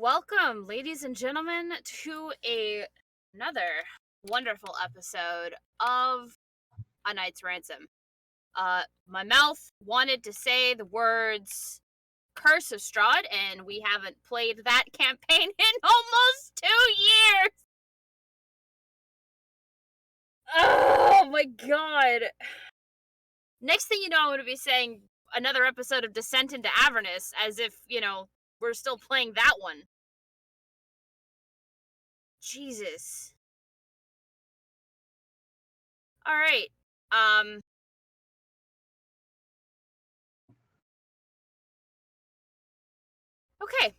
Welcome, ladies and gentlemen, to another wonderful episode of A Knight's Ransom. My mouth wanted to say the words Curse of Strahd, and we haven't played that campaign in almost 2 years! Oh my god! Next thing you know, I'm going to be saying another episode of Descent into Avernus, as if, we're still playing that one. Jesus. Alright. Okay.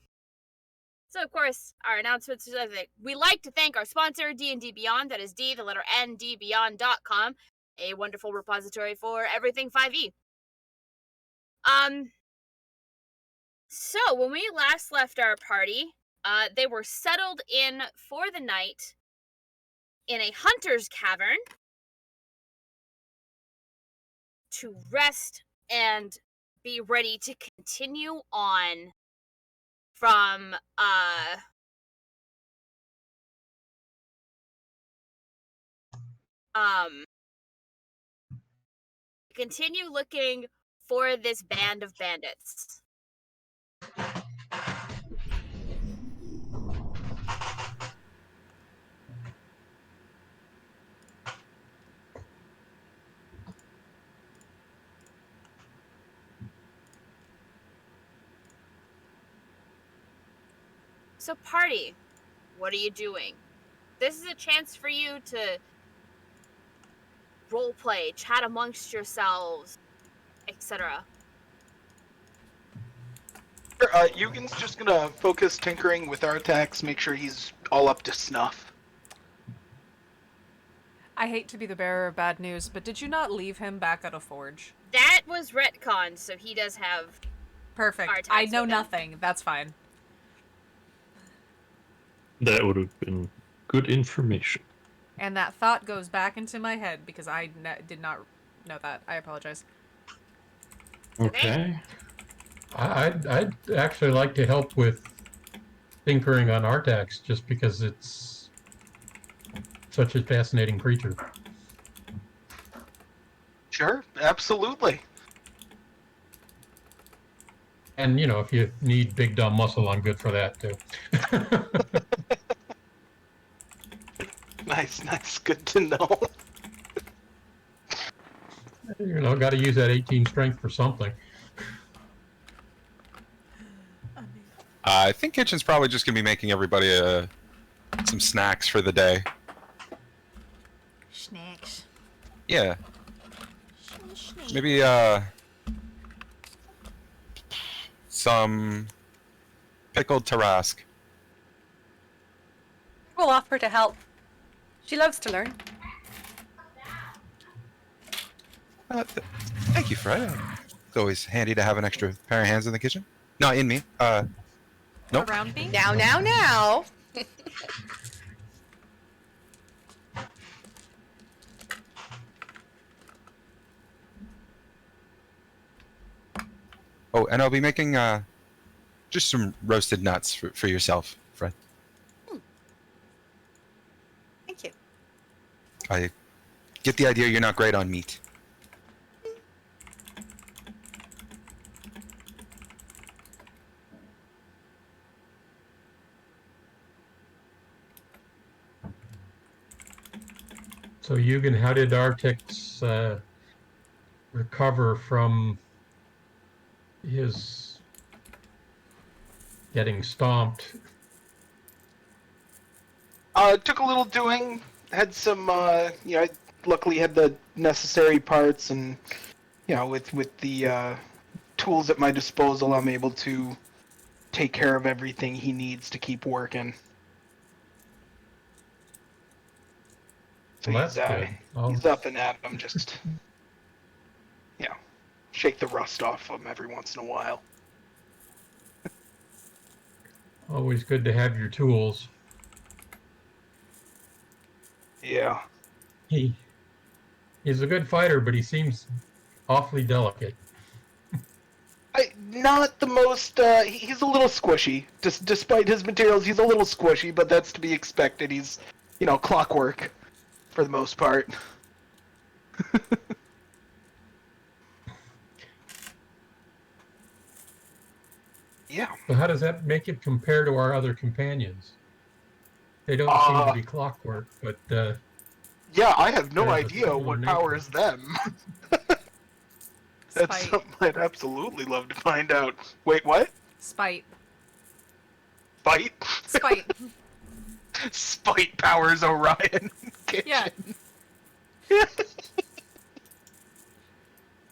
So, of course, our announcements are that we like to thank our sponsor, D&D Beyond. That is D, the letter N, dbeyond.com. A wonderful repository for everything 5e. So, when we last left our party, they were settled in for the night in a hunter's cavern to rest and be ready to continue on from, continue looking for this band of bandits. So, party, what are you doing? This is a chance for you to roleplay, chat amongst yourselves, etc. Eugen's just gonna focus tinkering with our attacks, make sure he's all up to snuff. I hate to be the bearer of bad news, but did you not leave him back at a forge? That was retcon, so he does have... Perfect. I know nothing. That's fine. That would have been good information. And that thought goes back into my head because I did not know that. I apologize. Okay. I'd actually like to help with tinkering on Artax just because it's such a fascinating creature. Sure, absolutely. And, if you need big dumb muscle, I'm good for that, too. Nice. Good to know. Got to use that 18 strength for something. I think Kitchen's probably just going to be making everybody some snacks for the day. Snacks. Yeah. Maybe some pickled Tarask. We'll offer to help. She loves to learn. Thank you, Fred. It's always handy to have an extra pair of hands in the kitchen. Not in me. Nope. Around me? Now. Oh, and I'll be making just some roasted nuts for yourself, Fred. Thank you. I get the idea you're not great on meat. So, Eugen, how did Artax recover from his getting stomped? Took a little doing, had some, I luckily had the necessary parts, and, with the tools at my disposal, I'm able to take care of everything he needs to keep working. So Well, that's good. He's up and at him, just, shake the rust off him every once in a while. Always good to have your tools. Yeah. He's a good fighter, but he seems awfully delicate. not the most. He's a little squishy. Despite his materials, he's a little squishy, but that's to be expected. He's, clockwork for the most part. Yeah. So how does that make it compare to our other companions? They don't seem to be clockwork, but Yeah, I have no there's a idea similar what nature. powers them. That's Spite. something I'd absolutely love to find out. Wait, what? Spite. Spite? Spite. Spite powers Orion. Yeah.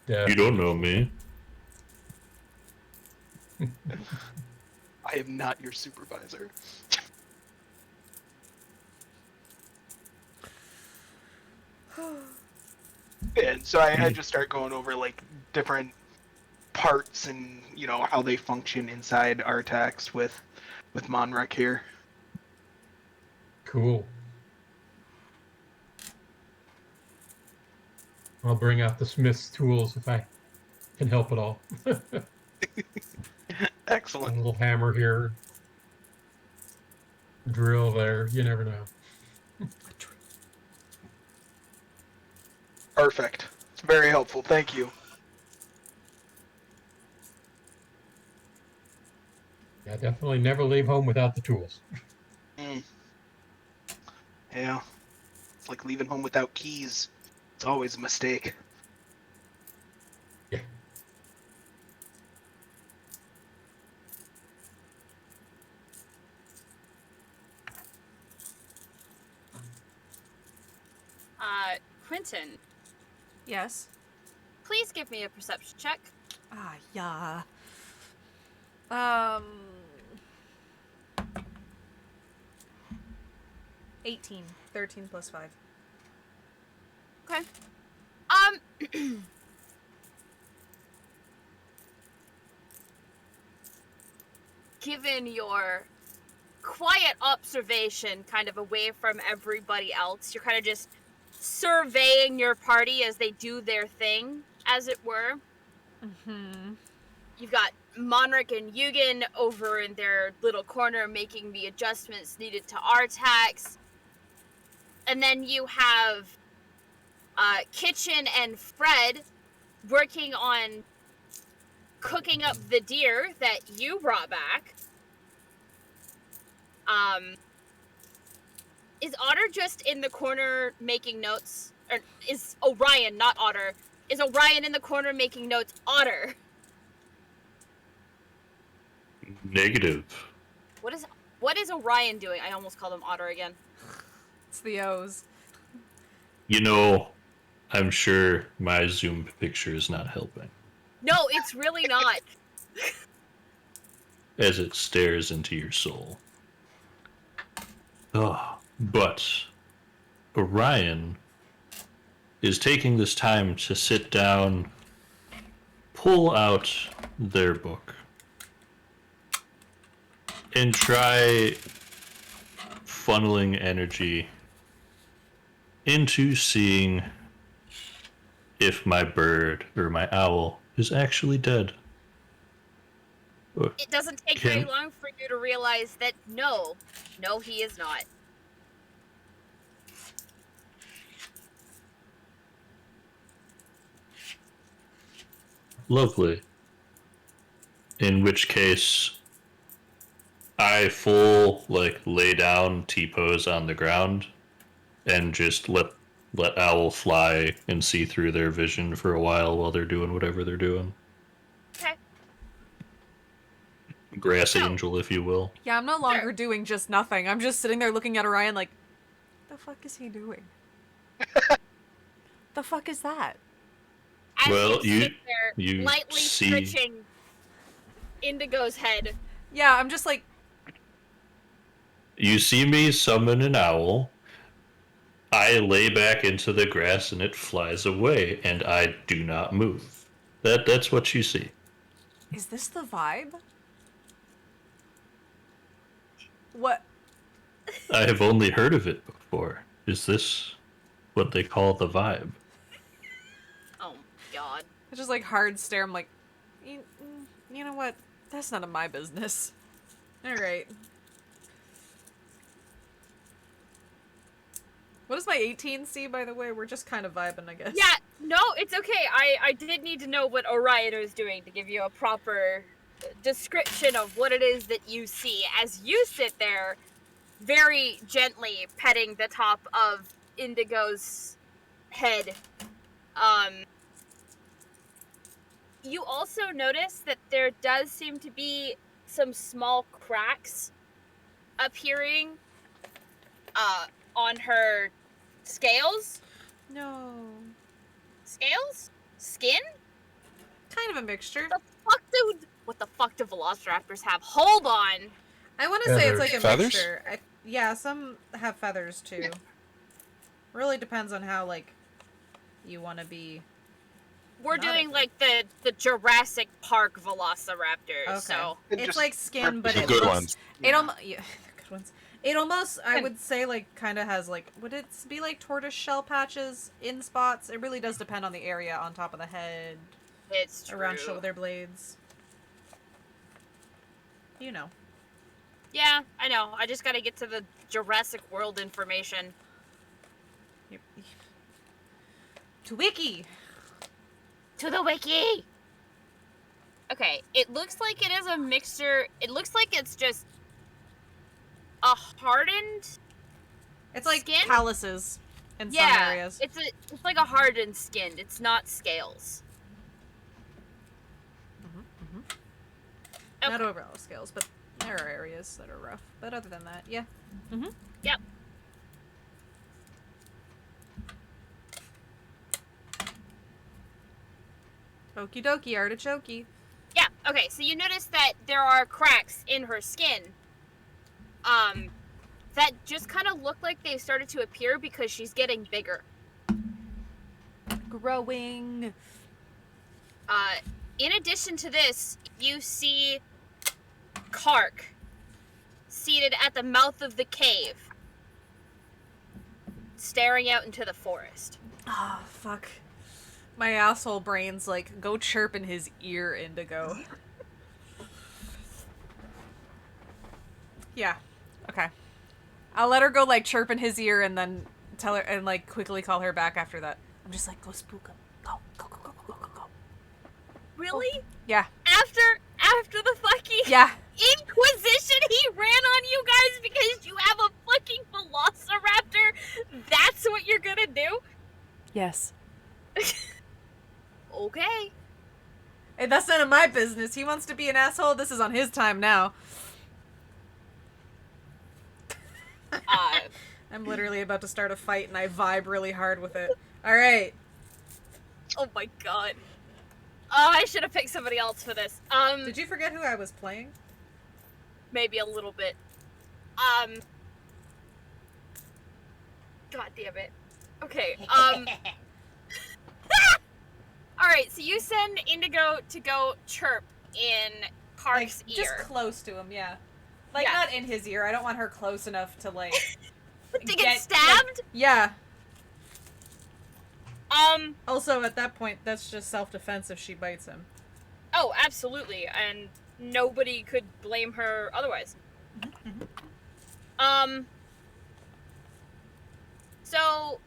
Yeah. You don't know me. I am not your supervisor. And so I just start going over like different parts and how they function inside Artax with Monrek here. Cool. I'll bring out the smith's tools if I can help at all. A Excellent. little hammer here, drill there. You never know. Perfect. It's very helpful. Thank you. Yeah, definitely never leave home without the tools. Yeah. It's like leaving home without keys. It's always a mistake. Yeah. Quentin, Yes. please give me a perception check. Ah, yeah. 18. 13 plus 5. Okay. Given your quiet observation, kind of away from everybody else, you're kind of just surveying your party as they do their thing, as it were. Mm-hmm. You've got Monric and Yugen over in their little corner making the adjustments needed to Artax. And then you have Kitchen and Fred working on cooking up the deer that you brought back. Is Otter just in the corner making notes? Or is Orion, not Otter, is Orion in the corner making notes? Otter. Negative. What is Orion doing? I almost called him Otter again. It's the O's. I'm sure my Zoom picture is not helping. No, it's really not. As it stares into your soul. But Orion is taking this time to sit down, pull out their book, and try funneling energy into seeing if my bird or my owl is actually dead. It doesn't take very long for you to realize that no, he is not. Lovely. In which case, I full lay down T-pose on the ground and just let owl fly and see through their vision for a while they're doing whatever they're doing. Okay. Grass angel, if you will. Yeah, I'm no longer doing just nothing. I'm just sitting there looking at Orion like, the fuck is he doing? The fuck is that? As Well, you sit there, you lightly see- stretching Indigo's head. Yeah, I'm just like, You see me summon an owl. I lay back into the grass and it flies away, and I do not move. That's what you see. is this the vibe? What? I have only heard of it before. Is this what they call the vibe? Oh my god. It's just like hard stare. I'm like, You know what? That's none of my business. Alright. What does my 18 see, by the way? We're just kind of vibing, I guess. Yeah, no, it's okay. I did need to know what Orion was doing to give you a proper description of what it is that you see as you sit there very gently petting the top of Indigo's head. You also notice that there does seem to be some small cracks appearing on her scales. No. Scales? Skin? Kind of a mixture. What the fuck do velociraptors have? Hold on! I want to say it's like a Feathers? mixture. Yeah, some have feathers too. Really depends on how, like, you want to be. We're Not doing a- like the Jurassic Park velociraptors, Okay. so It's Just like skin, but The it good looks. ones. It almost. Yeah, the good ones. It almost, I would say, like, kind of has, like, would it be like tortoise shell patches in spots? It really does depend on the area on top of the head, it's true. around shoulder blades. You know. Yeah, I know. I just gotta get to the Jurassic World information. To Wiki! To the wiki! Okay, it looks like it is a mixture. It looks like it's just a hardened. It's like Skin? calluses in some Yeah, areas. it's like a hardened skin. It's not scales. Not Okay. overall scales, but there are areas that are rough. But other than that, yeah. Yep. Okie dokie, artichoke. Yeah, okay, so you notice that there are cracks in her skin. That just kind of look like they've started to appear because she's getting bigger. Growing. In addition to this, you see Kark seated at the mouth of the cave, staring out into the forest. Oh, fuck. My asshole brain's like, go chirp in his ear, Indigo. Yeah. Okay. I'll let her go, like, chirp in his ear and then tell her, and, like, quickly call her back after that. I'm just like, go spook him. Go, go, go, go, go, go, go. Really? Yeah. After the fucking Yeah. Inquisition he ran on you guys because you have a fucking velociraptor? That's what you're gonna do? Yes. Okay. Hey, that's none of my business. He wants to be an asshole. This is on his time now. I'm literally about to start a fight and I vibe really hard with it. Alright. Oh my god. Oh, I should have picked somebody else for this. Did you forget who I was playing? Maybe a little bit. God damn it. Okay, Alright, so you send Indigo to go chirp in Kark's Like, ear. just close to him, yeah. Like, Yeah. not in his ear. I don't want her close enough to, like... To get stabbed? Yeah. Um, Also, at that point, that's just self-defense if she bites him. oh, absolutely, and nobody could blame her otherwise. So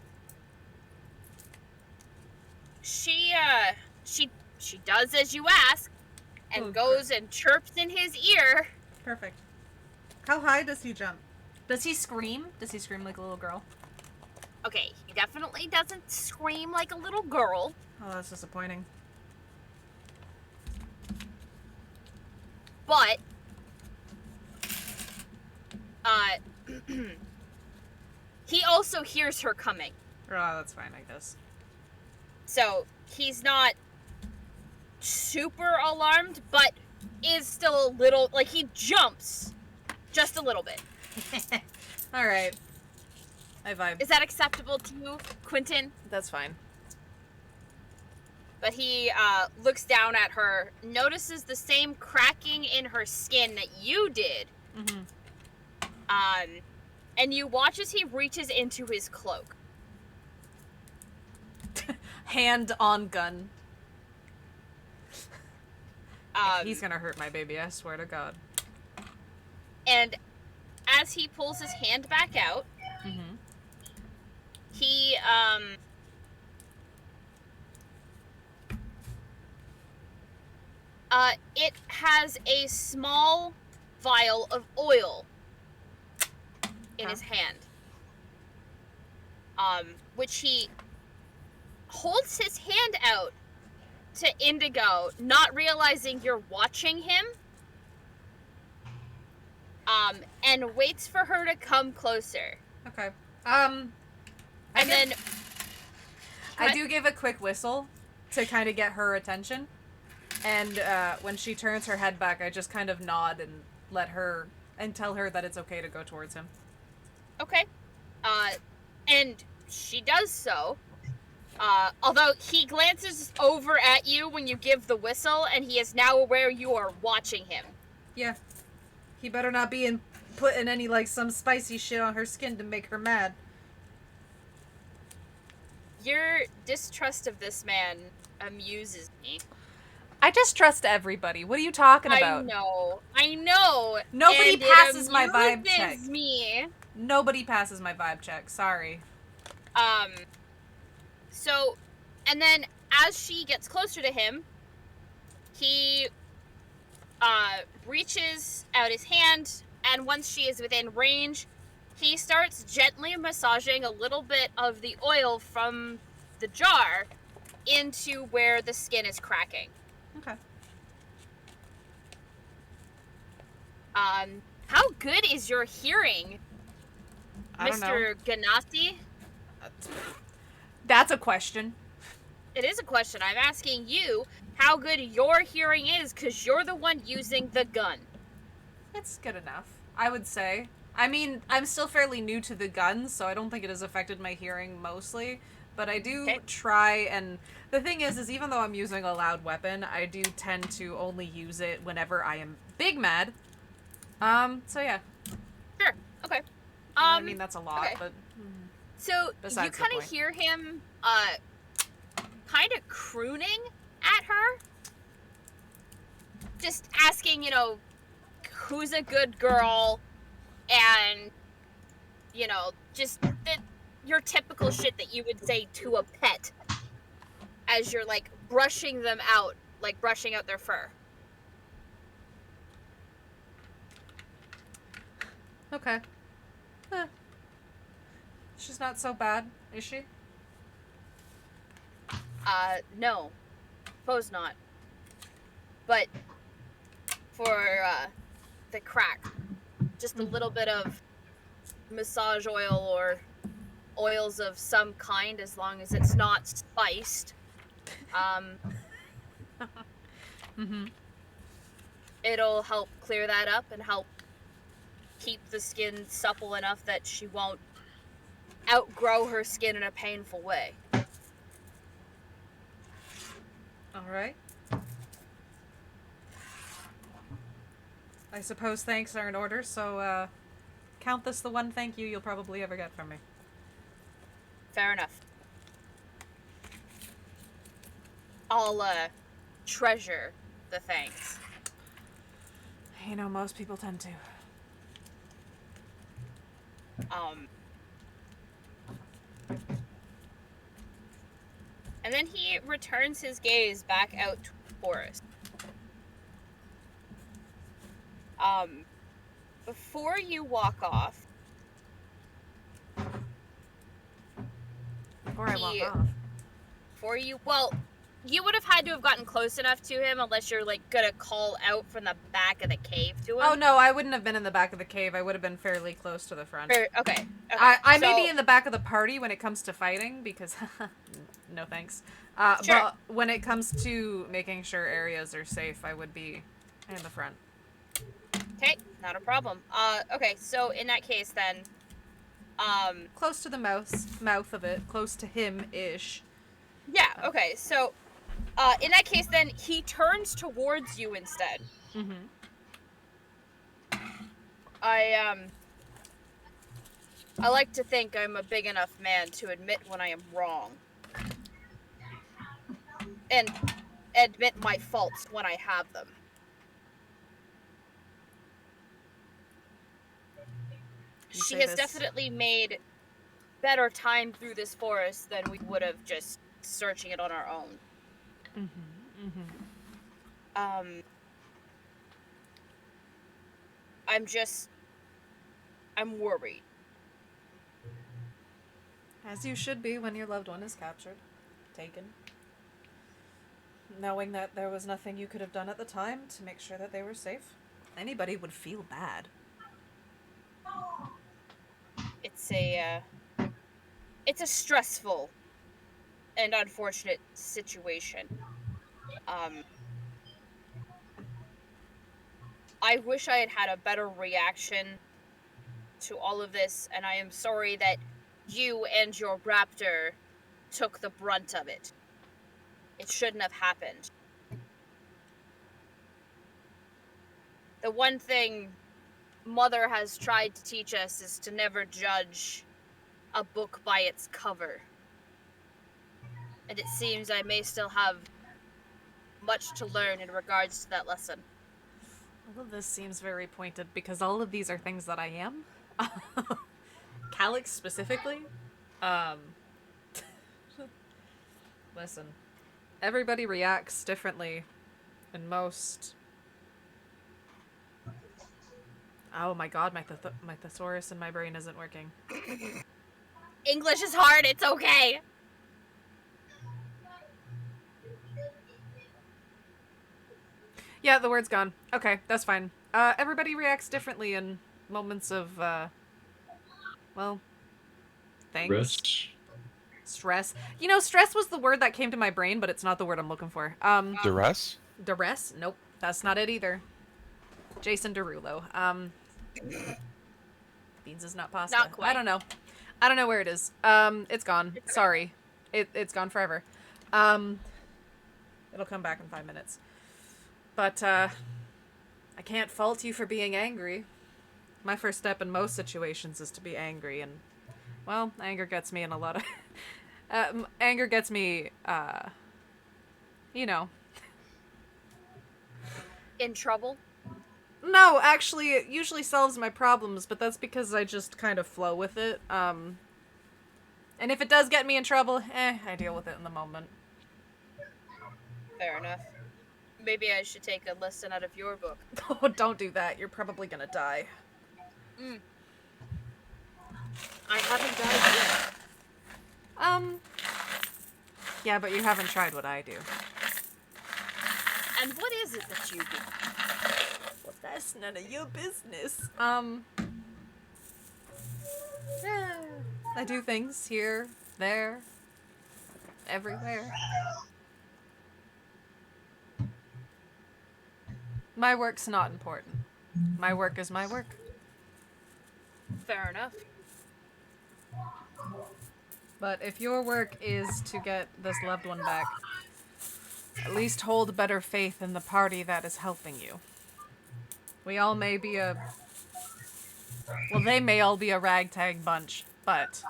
she does as you ask and Oh, goes and chirps in his ear. Perfect. How high does he jump? Does he scream? Does he scream like a little girl? Okay, he definitely doesn't scream like a little girl. Oh, that's disappointing. But he also hears her coming. Oh, that's fine, I guess. So he's not super alarmed, but is still a little, like, he jumps just a little bit. Alright. I vibe. Is that acceptable to you, Quentin? That's fine. But he looks down at her, notices the same cracking in her skin that you did. Mm-hmm. And you watch as he reaches into his cloak. Hand on gun. He's gonna hurt my baby, I swear to God. And as he pulls his hand back out, he, it has a small vial of oil in his hand. Which he holds his hand out to Indigo, not realizing you're watching him. And waits for her to come closer. Okay. And then I do give a quick whistle to kind of get her attention. And when she turns her head back, I just kind of nod and tell her that it's okay to go towards him. Okay. And she does so. Although he glances over at you when you give the whistle, and he is now aware you are watching him. Yeah. He better not be putting any, like, some spicy shit on her skin to make her mad. Your distrust of this man amuses me. I distrust everybody. What are you talking about? I know. Nobody passes my vibe check. Me. Nobody passes my vibe check. Sorry. So, and then as she gets closer to him, he reaches out his hand, and once she is within range, he starts gently massaging a little bit of the oil from the jar into where the skin is cracking. Okay. How good is your hearing, I don't know. Mr. Ganassi? That's a question. It is a question. I'm asking you how good your hearing is, because you're the one using the gun. It's good enough, I would say. I mean, I'm still fairly new to the gun, so I don't think it has affected my hearing mostly. But I do try, and the thing is even though I'm using a loud weapon, I do tend to only use it whenever I am big mad. So yeah. Sure. Okay. I mean, that's a lot, okay. But... So, you kind of hear him, kind of crooning at her. Just asking, who's a good girl, and, just your typical shit that you would say to a pet as you're, like, brushing them out, like brushing out their fur. Okay. She's not so bad, is she? No. Suppose not. But for, the crack, just a little bit of massage oil or oils of some kind, as long as it's not spiced. It'll help clear that up and help keep the skin supple enough that she won't outgrow her skin in a painful way. Alright. I suppose thanks are in order, so, count this the one thank you you'll probably ever get from me. Fair enough. I'll, treasure the thanks. Most people tend to. And then he returns his gaze back out to Forrest. Before you walk off... Well, you would have had to have gotten close enough to him unless you're, like, gonna call out from the back of the cave to him. Oh, no, I wouldn't have been in the back of the cave. I would have been fairly close to the front. Okay. I may be in the back of the party when it comes to fighting, because... no thanks. Sure. But when it comes to making sure areas are safe, I would be in the front. Okay, not a problem. Okay, so in that case then, close to the mouth of it, close to him-ish. Yeah, okay, so, in that case then, he turns towards you instead. I like to think I'm a big enough man to admit when I am wrong. And admit my faults when I have them. She has definitely made better time through this forest than we would have just searching it on our own. I'm worried. As you should be when your loved one is captured, taken. Knowing that there was nothing you could have done at the time to make sure that they were safe. Anybody would feel bad. It's a stressful and unfortunate situation. I wish I had had a better reaction to all of this, and I am sorry that you and your raptor took the brunt of it. It shouldn't have happened. The one thing Mother has tried to teach us is to never judge a book by its cover. And it seems I may still have much to learn in regards to that lesson. All of this seems very pointed because all of these are things that I am. Calyx specifically. Listen. Everybody reacts differently in most... Oh my god, my thesaurus in my brain isn't working. English is hard, it's okay! Yeah, the word's gone. Okay, that's fine. Everybody reacts differently in moments of, well, things. Rest. Stress. You know, stress was the word that came to my brain, but it's not the word I'm looking for. Duress? Duress? Nope, that's not it either. Jason Derulo. Beans is not pasta. Not quite. I don't know. I don't know where it is. It's gone. Sorry. It's gone forever. It'll come back in 5 minutes. But, I can't fault you for being angry. My first step in most situations is to be angry, and, well, anger gets me in a lot of... anger gets me, you know. In trouble? No, actually, it usually solves my problems, but that's because I just kind of flow with it. And if it does get me in trouble, I deal with it in the moment. Fair enough. Maybe I should take a lesson out of your book. Oh, don't do that. You're probably gonna die. I haven't died yet. Yeah, but you haven't tried what I do. And what is it that you do? Well, that's none of your business. I do things here, there, everywhere. My work's not important. My work is my work. Fair enough. But if your work is to get this loved one back, at least hold better faith in the party that is helping you. We all may be a... Well, they may all be a ragtag bunch, but...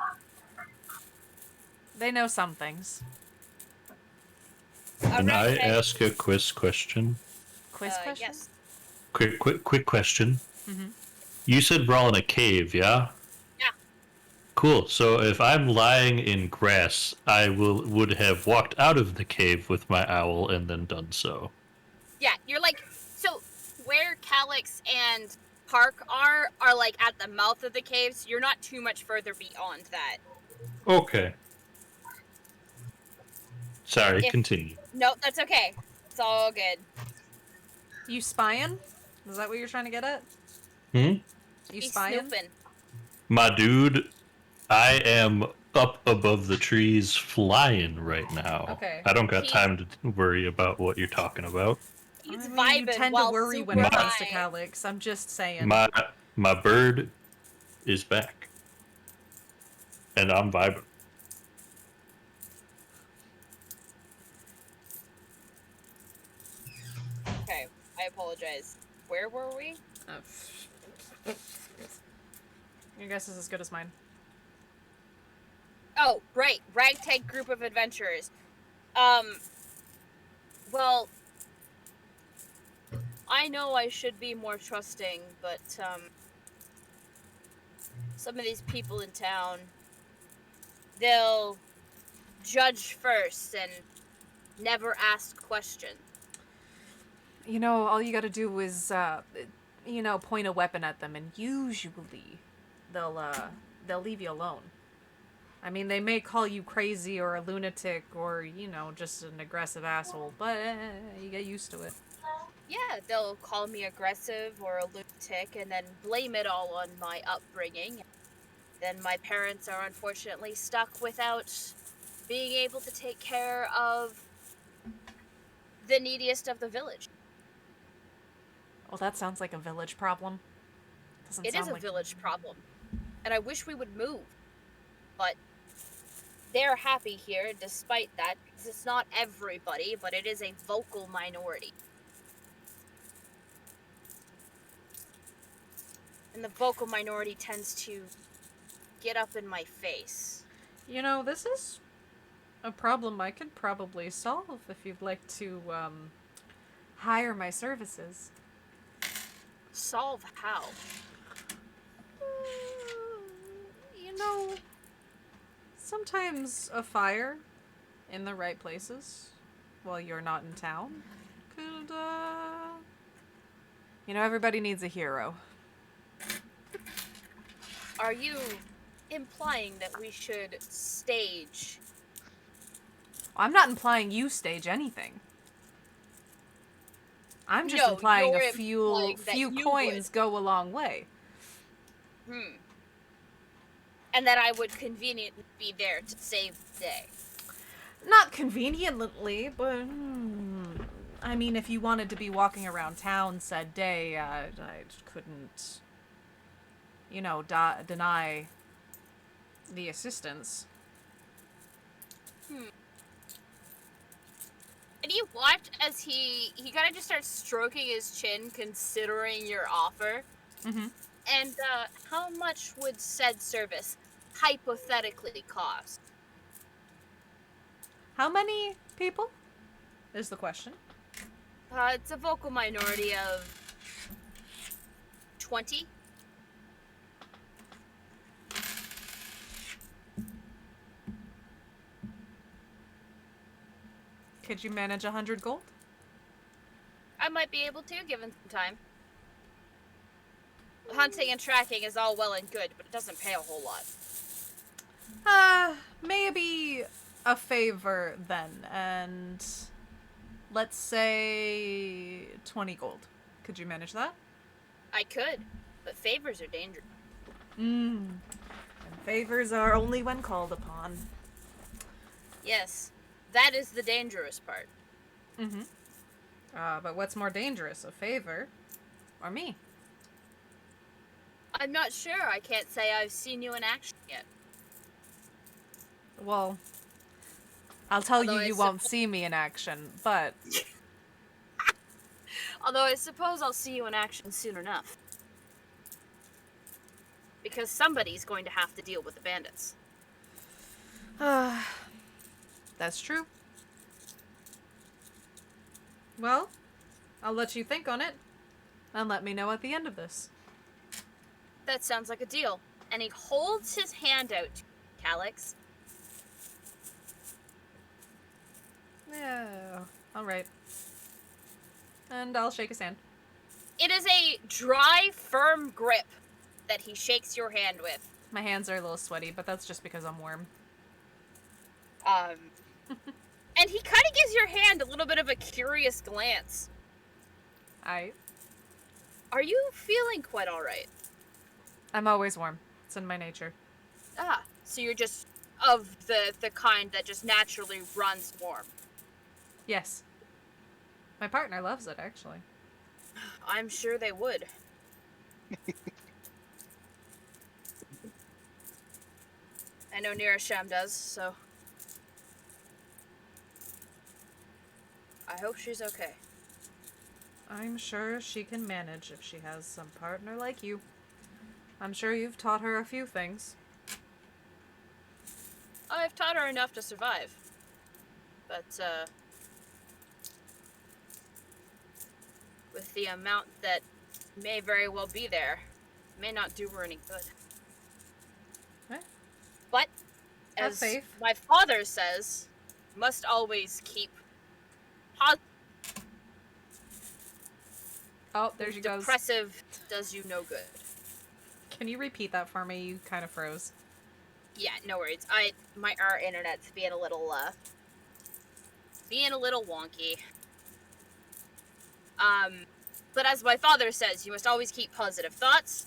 they know some things. Can I ask a quiz question? Quiz question? Yes. Quick question. Mm-hmm. You said we're all in a cave, yeah? Yeah. Cool. So if I'm lying in grass, I would have walked out of the cave with my owl and then done so. Yeah, you're like... So, where Calyx and Park are like at the mouth of the cave, so you're not too much further beyond that. Okay. Sorry, continue. No, that's okay. It's all good. You spying? Is that what you're trying to get at? Hmm? You He's spying? snooping. My dude, I am up above the trees flying right now. Okay. I don't got time to worry about what you're talking about. He's I mean, vibing you tend while to worry when super it comes to high. Calyx. I'm just saying. My bird is back. And I'm vibing. Okay, I apologize. Where were we? Your guess is as good as mine. Oh, right. Ragtag group of adventurers. Well, I know I should be more trusting, but, some of these people in town, they'll judge first and never ask questions. You know, all you gotta do is, point a weapon at them, and usually they'll leave you alone. I mean, they may call you crazy or a lunatic or, just an aggressive asshole, but you get used to it. Yeah, they'll call me aggressive or a lunatic and then blame it all on my upbringing. Then my parents are unfortunately stuck without being able to take care of the neediest of the village. Well, that sounds like a village problem. Doesn't It is sound a like... village problem, and I wish we would move, but they're happy here despite that, because it's not everybody, but it is a vocal minority. And the vocal minority tends to get up in my face. This is a problem I could probably solve if you'd like to, hire my services. Solve how? Sometimes a fire in the right places while you're not in town could, everybody needs a hero. Are you implying that we should stage? I'm not implying you stage anything. I'm just implying you're a few implying that you coins would. go a long way. And that I would conveniently be there to save the day. Not conveniently, but I mean, if you wanted to be walking around town said day, I couldn't, deny the assistance. And you watch as he kind of just starts stroking his chin, considering your offer. Mm-hmm. And how much would said service hypothetically cost? How many people is the question? It's a vocal minority of 20. Could you manage 100 gold? I might be able to, given some time. Hunting and tracking is all well and good, but it doesn't pay a whole lot. Maybe a favor then, and let's say 20 gold. Could you manage that? I could, but favors are dangerous. And favors are only when called upon. Yes, that is the dangerous part. Mm-hmm. But what's more dangerous, a favor or me? I'm not sure. I can't say I've seen you in action yet. Well, I'll tell Although you won't see me in action, but... Although I suppose I'll see you in action soon enough. Because somebody's going to have to deal with the bandits. That's true. Well, I'll let you think on it, and let me know at the end of this. That sounds like a deal. And he holds his hand out to Calyx. Yeah, alright. And I'll shake his hand. It is a dry, firm grip that he shakes your hand with. My hands are a little sweaty, but that's just because I'm warm. And he kind of gives your hand a little bit of a curious glance. Are you feeling quite alright? I'm always warm. It's in my nature. So you're just of the kind that just naturally runs warm. Yes. My partner loves it, actually. I'm sure they would. I know Nirasham does, so... I hope she's okay. I'm sure she can manage if she has some partner like you. I'm sure you've taught her a few things. I've taught her enough to survive. But, with the amount that may very well be there, may not do her any good. as faith. my father says, you must always keep positive. Oh, there she goes. Depressive does you no good. Can you repeat that for me? You kind of froze. Yeah, no worries. Our internet's being a little wonky. But as my father says, you must always keep positive thoughts,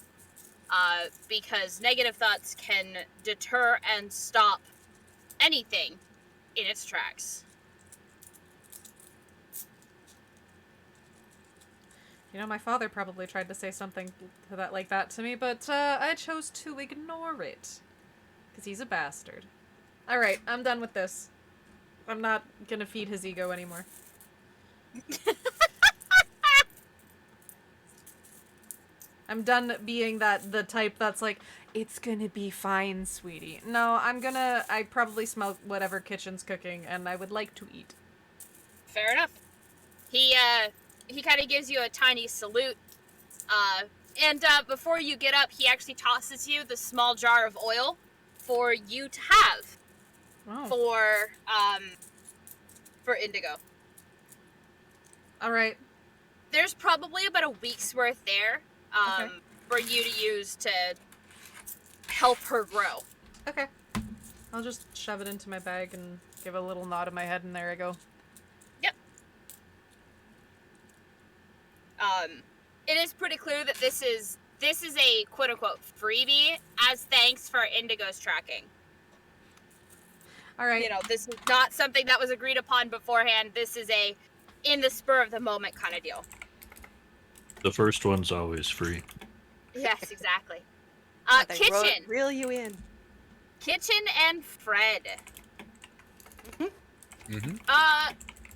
because negative thoughts can deter and stop anything in its tracks. You know, my father probably tried to say something like that to me, but I chose to ignore it. Because he's a bastard. Alright, I'm done with this. I'm not gonna feed his ego anymore. I'm done being the type that's like, it's gonna be fine, sweetie. No, I probably smell whatever kitchen's cooking, and I would like to eat. Fair enough. He kind of gives you a tiny salute, and before you get up, he actually tosses you the small jar of oil for you to have for Indigo. All right. There's probably about a week's worth there, Okay. for you to use to help her grow. Okay. I'll just shove it into my bag and give a little nod of my head, and there I go. Yep. It is pretty clear that this is a quote-unquote freebie as thanks for Indigo's tracking. All right. You know, this is not something that was agreed upon beforehand. This is a in the spur of the moment kind of deal. The first one's always free. Yes, exactly. They Kitchen. reel you in. Kitchen and Fred. Mm-hmm.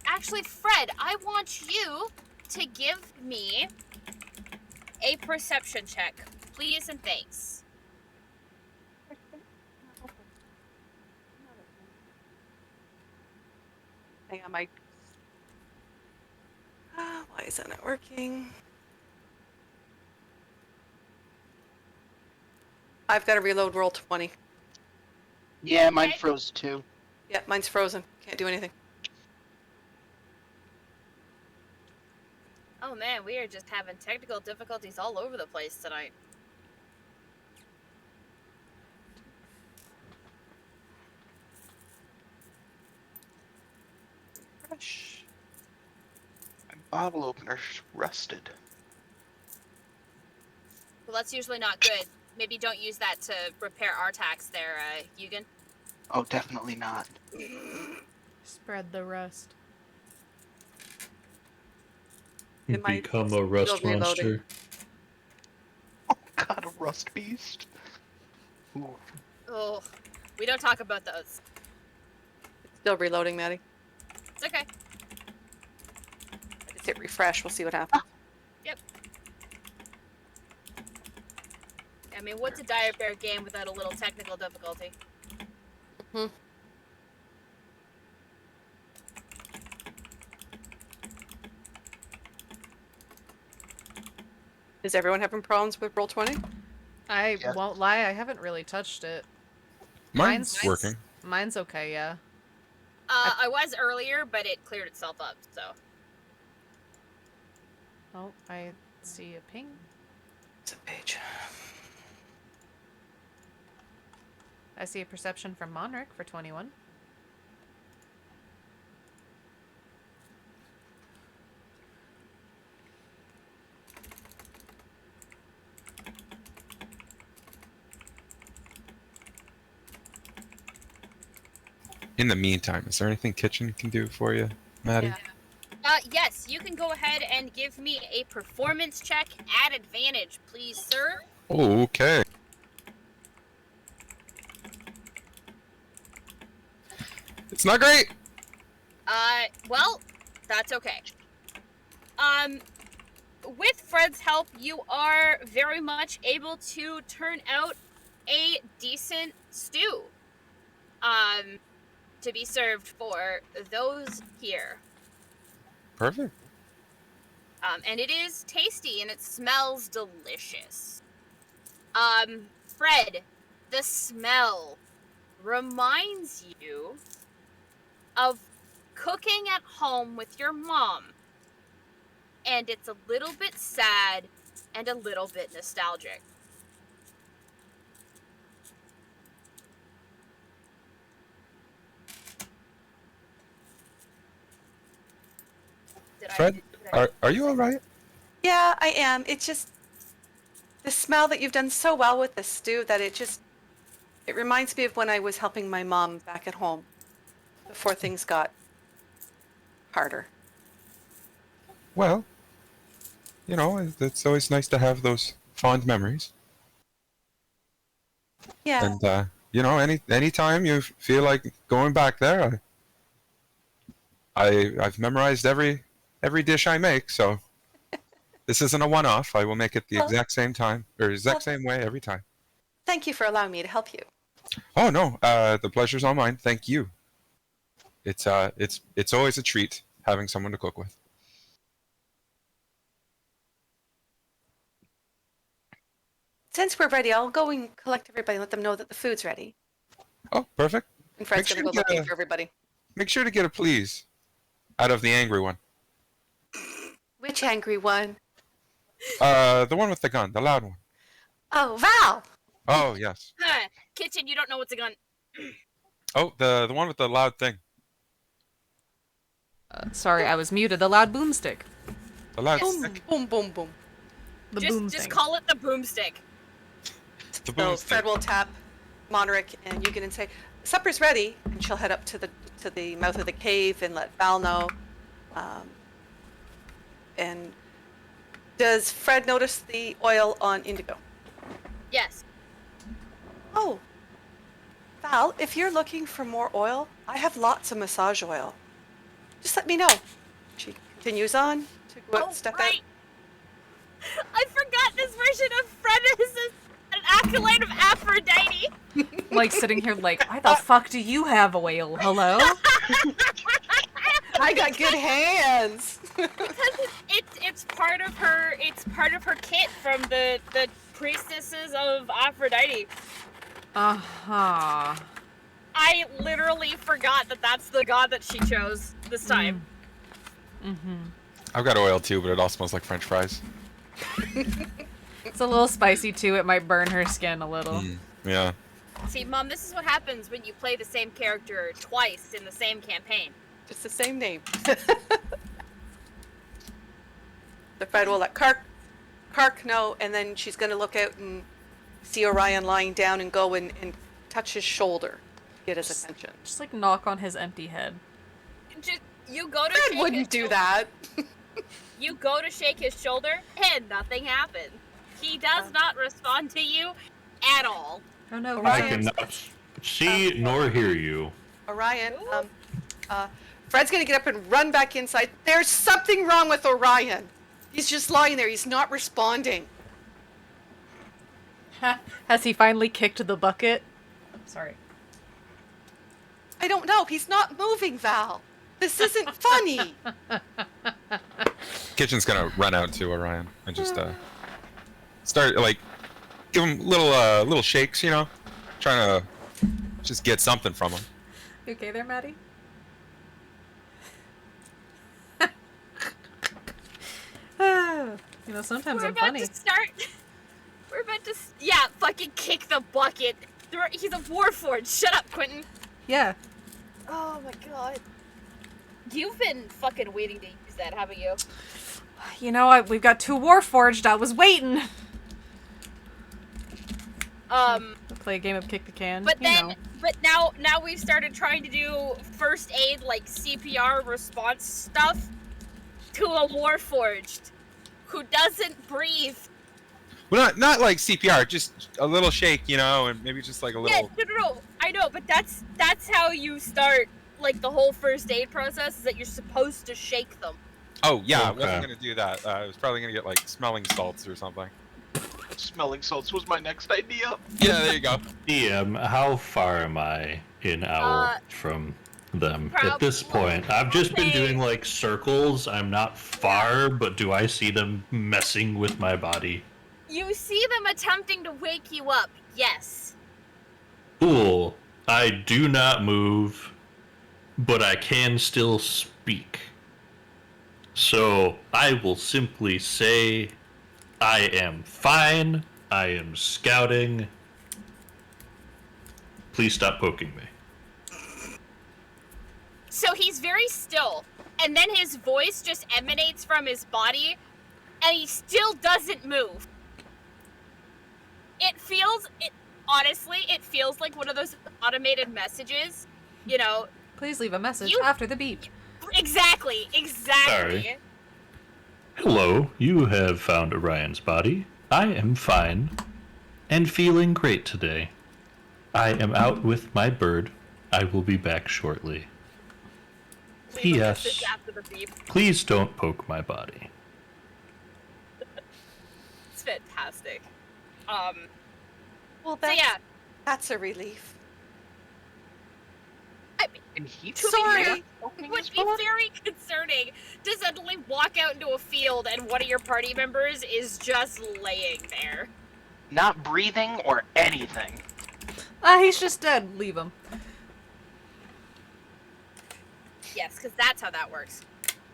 Actually, Fred, I want you to give me a perception check, please and thanks. Hang on, why is that not working? I've got to reload roll 20. Yeah, mine Okay. froze too. Yeah, mine's frozen. Can't do anything. Oh man, we are just having technical difficulties all over the place tonight. Fresh. My bottle opener's rusted. Well, that's usually not good. Maybe don't use that to repair Artax there, Eugen. Oh, definitely not. Spread the rust. It might Become a still rust reloading. monster. Oh god, a rust beast. Ooh. Oh, we don't talk about those. It's still reloading, Maddie. It's okay. Just hit refresh. We'll see what happens. Yep. I mean, what's a Dire Bear game without a little technical difficulty? Hmm. Is everyone having problems with roll 20? I Yeah. won't lie, I haven't really touched it. Mine's working. Mine's okay, yeah. I was earlier, but it cleared itself up, so. Oh, I see a ping. It's a page. I see a perception from Monarch for 21. In the meantime, is there anything Kitchen can do for you, Maddie? Yeah. Yes, you can go ahead and give me a performance check at advantage, please, sir. Oh, okay. It's not great. Well, that's okay. With Fred's help, you are very much able to turn out a decent stew. To be served for those here. Perfect. And it is tasty and it smells delicious. Fred, the smell reminds you of cooking at home with your mom. And it's a little bit sad and a little bit nostalgic. Fred, are you all right? Yeah, I am. It's just the smell that you've done so well with the stew that it reminds me of when I was helping my mom back at home before things got harder. Well, you know, it's always nice to have those fond memories. Yeah. And you know, anytime you feel like going back there, I've memorized every dish I make, so this isn't a one-off. I will make it the exact same time or exact same way every time. Thank you for allowing me to help you. Oh no, the pleasure's all mine. Thank you. It's always a treat having someone to cook with. Since we're ready, I'll go and collect everybody and let them know that the food's ready. Oh, perfect. And Fred's Make gonna sure go looking for everybody. Make sure to get a please out of the angry one. Which angry one? The one with the gun, the loud one. Oh, Val! Oh, yes. Kitchen, you don't know what's a gun. Oh, the one with the loud thing. Sorry, I was muted. The loud boomstick. The loud Yes. stick. Boom, boom, boom. The boom Just thing. call it the boomstick. The So boom Fred stick. will tap Monric and Eugen and say, "Supper's ready," and she'll head up to the mouth of the cave and let Val know. And does Fred notice the oil on Indigo? Yes. Oh, Val, if you're looking for more oil, I have lots of massage oil. Just let me know. She continues on to go out, step out. I forgot this version of Fred is an acolyte of Aphrodite. Like sitting here like, why the fuck do you have oil? Hello? I got good hands. Because it's part of her kit from the priestesses of Aphrodite. Uh-huh. I literally forgot that that's the god that she chose this time. Mm-hmm. I've got oil too, but it all smells like French fries. It's a little spicy too. It might burn her skin a little. Yeah. See, Mom, this is what happens when you play the same character twice in the same campaign. Just the same name. The Fred will let Kark know, and then she's going to look out and see Orion lying down and go and touch his shoulder to get his attention. Just like knock on his empty head. Just you go to Fred shake wouldn't his do shoulder. that. You go to shake his shoulder, and nothing happens. He does not respond to you at all. Oh no, Orion. I cannot see nor hear you. Orion, Fred's going to get up and run back inside. There's something wrong with Orion. He's just lying there. He's not responding. Has he finally kicked the bucket? Sorry. I don't know. He's not moving, Val. This isn't funny. Kitchen's gonna run out to Orion and just start like give him little shakes, you know, trying to just get something from him. You okay there, Maddie? You know, sometimes We're I'm about funny. to start. We're about to. Fucking kick the bucket. He's a warforged. Shut up, Quentin. Yeah. Oh my god. You've been fucking waiting to use that, haven't you? You know, we've got 2 Warforged. I was waiting. Play a game of kick the can. But you then, know. but now we've started trying to do first aid, like CPR response stuff to a warforged who doesn't breathe. Well, not like CPR, just a little shake, you know, and maybe just like a little. Yeah, no. I know, but that's how you start, like, the whole first aid process, is that you're supposed to shake them. Oh yeah, I Okay. wasn't gonna do that. I was probably gonna get like smelling salts or something. Smelling salts was my next idea. Yeah, there you go. DM, how far am I in Owl from them at this probably, point? I've just been say- doing like circles. I'm not far, but do I see them messing with my body? You see them attempting to wake you up, yes. Cool. I do not move, but I can still speak. So I will simply say, I am fine. I am scouting. Please stop poking me. So he's very still, and then his voice just emanates from his body, and he still doesn't move. Honestly, it feels like one of those automated messages, you know. Please leave a message after the beep. Exactly. Sorry. Hello, you have found Orion's body. I am fine and feeling great today. I am out with my bird. I will be back shortly. Leave a P.S. message after the beep. Please don't poke my body. It's fantastic. Well, So yeah, that's a relief. I mean, And he's Sorry. it would be very concerning to suddenly walk out into a field and one of your party members is just laying there. not breathing or anything. He's just dead. Leave him. Yes, because that's how that works.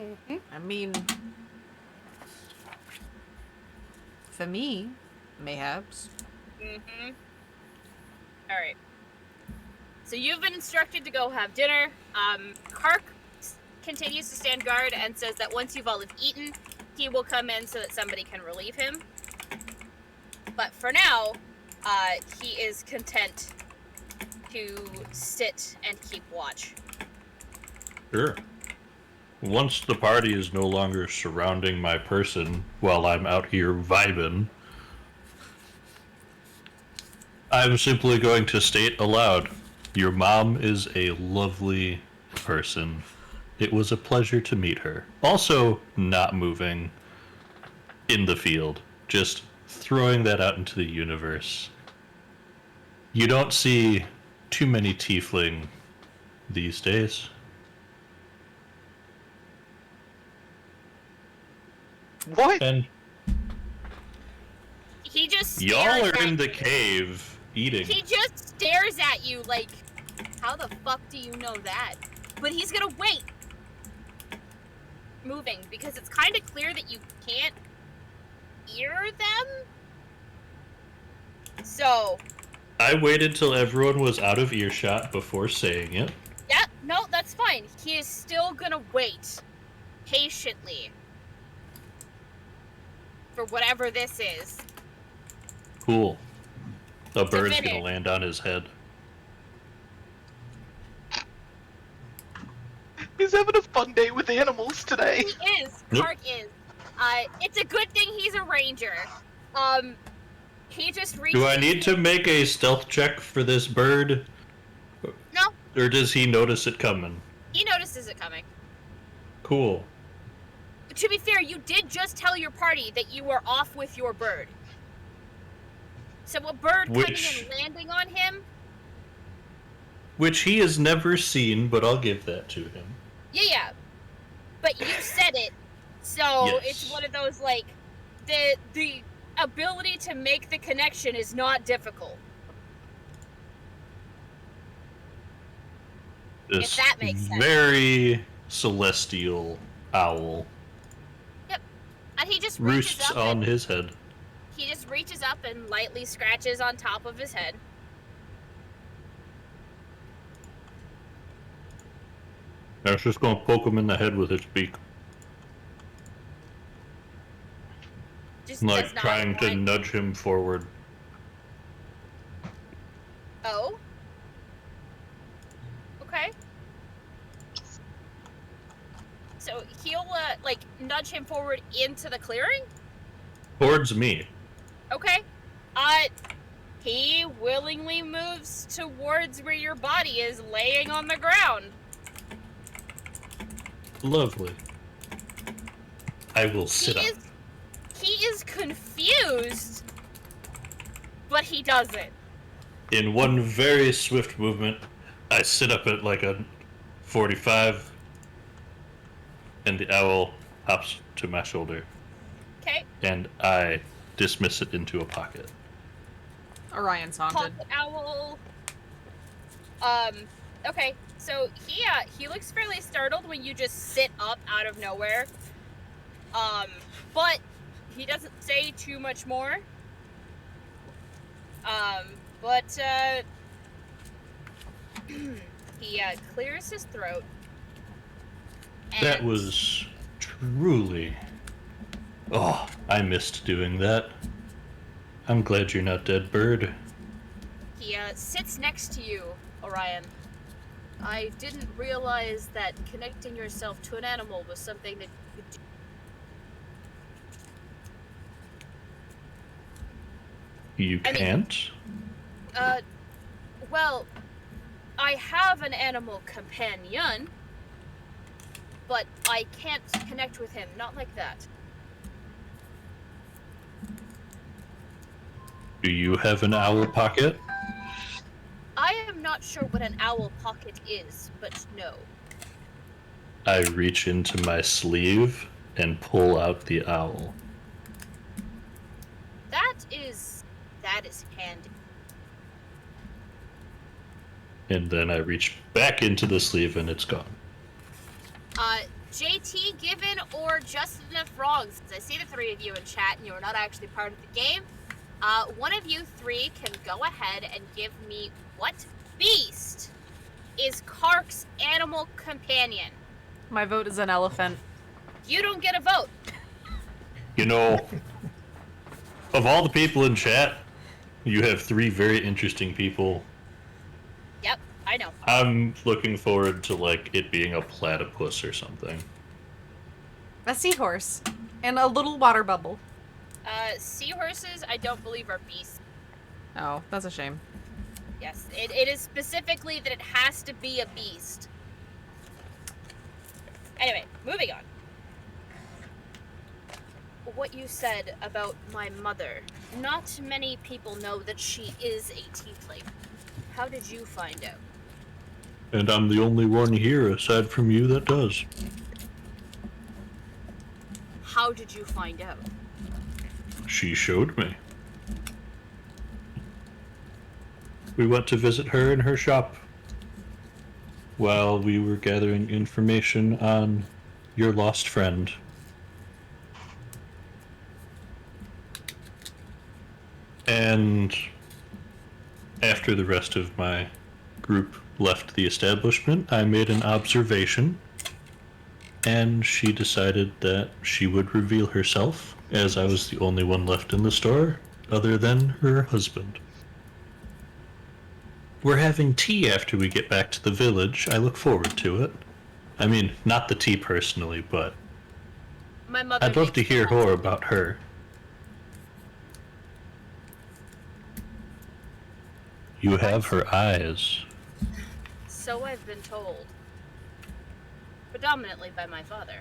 Mm-hmm. I mean, for me, mayhaps. Mm-hmm. Alright. So you've been instructed to go have dinner. Kark continues to stand guard and says that once you've all have eaten, he will come in so that somebody can relieve him. But for now, he is content to sit and keep watch. Sure. Once the party is no longer surrounding my person while I'm out here vibing, I'm simply going to state aloud, your mom is a lovely person. It was a pleasure to meet her. Also, not moving in the field, just throwing that out into the universe. You don't see too many tiefling these days. What? And He just stares y'all are at in the you. cave eating. He just stares at you like, how the fuck do you know that? But he's gonna wait. Moving, because it's kind of clear that you can't hear them. So, I waited till everyone was out of earshot before saying it. yeah, no, that's fine. He is still gonna wait patiently for whatever this is. Cool. A bird's finish. gonna land on his head. He's having a fun day with animals today. He is. Nope. Kark is. It's a good thing he's a ranger. He just reaches. Do I need to make a stealth check for this bird? No, Or does he notice it coming? he notices it coming. Cool. To be fair, you did just tell your party that you were off with your bird. So a bird coming Which- and landing on him, Which he has never seen, but I'll give that to him. yeah. But you said it, so Yes. it's one of those like the ability to make the connection is not difficult. This that makes sense. very celestial owl And he just reaches roosts up on and his head. he just reaches up and lightly scratches on top of his head. I was just gonna poke him in the head with its beak. Just Like does not trying to want- nudge him forward. Oh. Okay. So he'll like nudge him forward into the clearing. Towards me. Okay. He willingly moves towards where your body is laying on the ground. Lovely. I will sit up. He is confused, but he doesn't. In one very swift movement, I sit up at like a 45, and the owl hops to my shoulder, Okay. and I dismiss it into a pocket. Orion's haunted. Pocket owl. Okay, so he looks fairly startled when you just sit up out of nowhere. But he doesn't say too much more. But he clears his throat. That And was truly. Oh, I missed doing that. I'm glad you're not dead, bird. he sits next to you, Orion. I didn't realize that connecting yourself to an animal was something that you could do. You can't? Well, I have an animal companion, but I can't connect with him, not like that. Do you have an owl pocket? I am not sure what an owl pocket is, but no. I reach into my sleeve and pull out the owl. That is handy. And then I reach back into the sleeve and it's gone. JT, given or just enough wrongs. I see the three of you in chat and you are not actually part of the game. One of you three can go ahead and give me what beast is Kark's animal companion. My vote is an elephant. You don't get a vote. You know, of all the people in chat, you have three very interesting people. Yep, I know. I'm looking forward to, like, it being a platypus or something. A seahorse. And a little water bubble. Seahorses, I don't believe are beasts. Oh, that's a shame. Yes, it is specifically that it has to be a beast. Anyway, moving on. What you said about my mother. Not many people know that she is a tiefling. How did you find out? And I'm the only one here, aside from you, that does. How did you find out? She showed me. We went to visit her in her shop while we were gathering information on your lost friend. And after the rest of my group left the establishment, I made an observation, and she decided that she would reveal herself, as I was the only one left in the store, other than her husband. We're having tea after we get back to the village. I look forward to it. I mean, not the tea personally, but My mother. I'd love to hear more about her. You have her eyes. So I've been told. Predominantly by my father.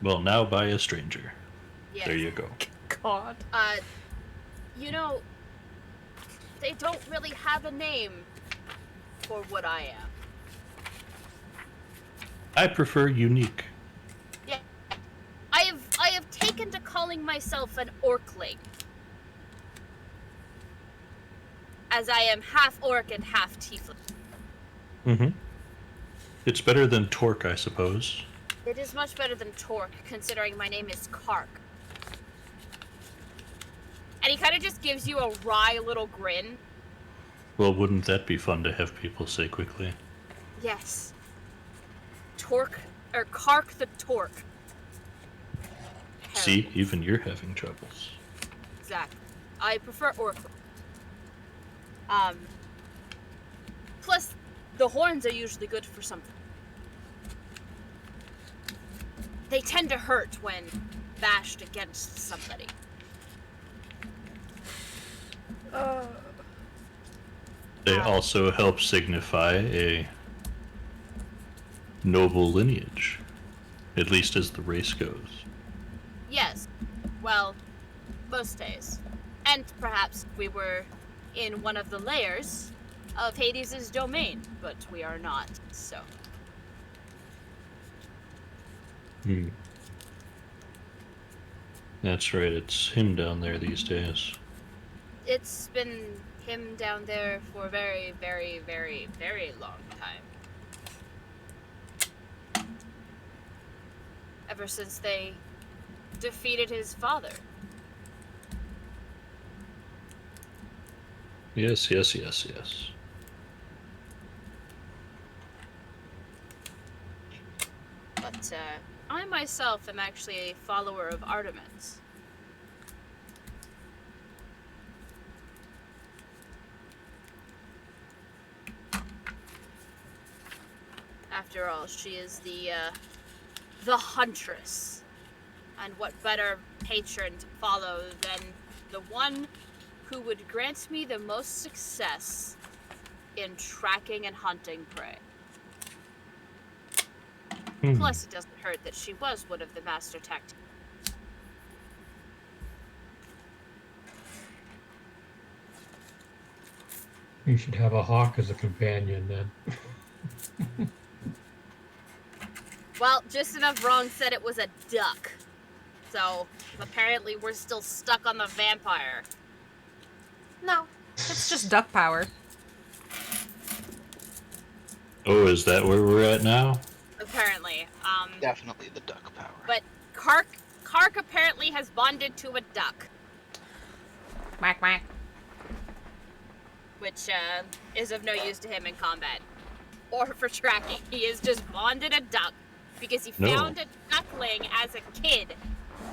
Well, now by a stranger. Yes. There you go. God. You know, they don't really have a name for what I am. I prefer unique. Yeah. I have taken to calling myself an orcling. As I am half orc and half tiefling. Mm-hmm. It's better than Torque, I suppose. It is much better than Torque, considering my name is Kark. And he kind of just gives you a wry little grin. Well, wouldn't that be fun to have people say quickly? Yes. Torque, or Kark the Torque. See, even you're having troubles. Exactly. I prefer orc. Plus, the horns are usually good for something. They tend to hurt when bashed against somebody. They also help signify a noble lineage, at least as the race goes. Yes. Well, most days. And perhaps we were in one of the layers of Hades' domain, but we are not, so. That's right, it's him down there these days. It's been him down there for a very, very, very, very long time. Ever since they defeated his father. Yes, yes, yes, yes. But I myself am actually a follower of Artemis. After all, she is the huntress. And what better patron to follow than the one who would grant me the most success in tracking and hunting prey. Plus, it doesn't hurt that she was one of the master tactics. You should have a hawk as a companion then. Well, just enough wrong said it was a duck. So, apparently we're still stuck on the vampire. No, it's just duck power. Oh, is that where we're at now? Apparently. Definitely the duck power. But Kark apparently has bonded to a duck. Quack, quack. Which is of no use to him in combat. Or for tracking. He has just bonded a duck because he found a duckling as a kid.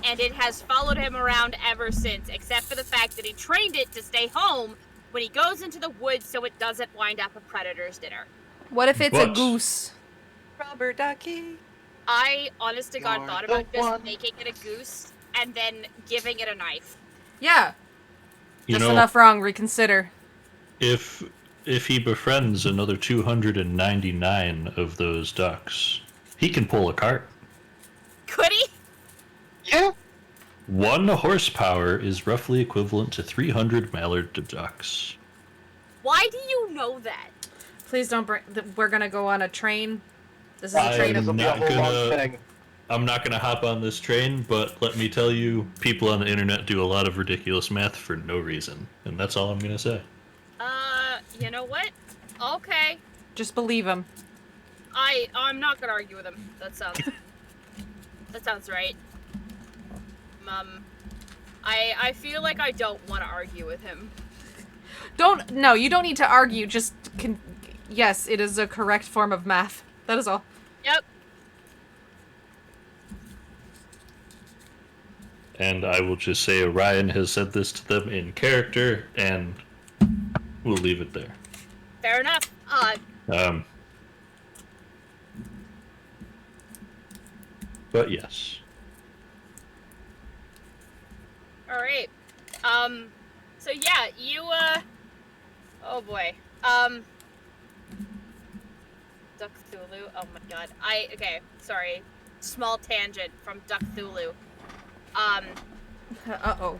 And it has followed him around ever since, except for the fact that he trained it to stay home when he goes into the woods so it doesn't wind up a predator's dinner. What if it's a What? goose? Rubber ducky. I, honest to God, You're thought the about just one. making it a goose and then giving it a knife. Yeah. You Just know, enough wrong. Reconsider. if he befriends another 299 of those ducks, he can pull a cart. Could he? Yeah. 1 horsepower is roughly equivalent to 300 mallard ducks. Why do you know that? Please don't bring. We're gonna go on a train. This is a I train am of. It'll be a not whole long gonna- thing. I'm not going to hop on this train, but let me tell you, people on the internet do a lot of ridiculous math for no reason. And that's all I'm going to say. You know what? Okay. Just believe him. I'm not gonna argue with him. That sounds right. I feel like I don't want to argue with him. No, you don't need to argue. Just yes, it is a correct form of math. That is all. Yep. And I will just say Orion has said this to them in character, and we'll leave it there. Fair enough. But yes. Alright. So yeah, you, oh boy. Duck Thulu. Oh my god. Okay, sorry. Small tangent from Duck Thulu. Uh-oh.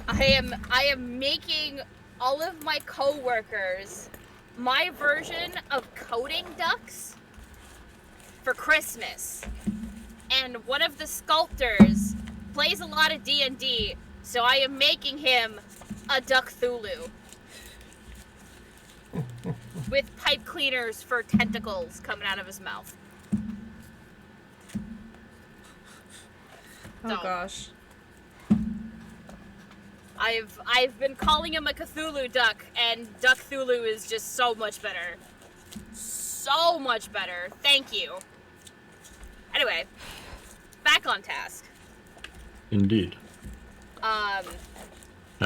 I am making all of my coworkers my version of coding ducks for Christmas. And one of the sculptors plays a lot of D&D, so I am making him a Duck Thulu. With pipe cleaners for tentacles coming out of his mouth. Oh So, gosh. I've been calling him a Cthulhu duck, and Duck Thulu is just so much better. So much better. Thank you. Anyway, back on task. Indeed. I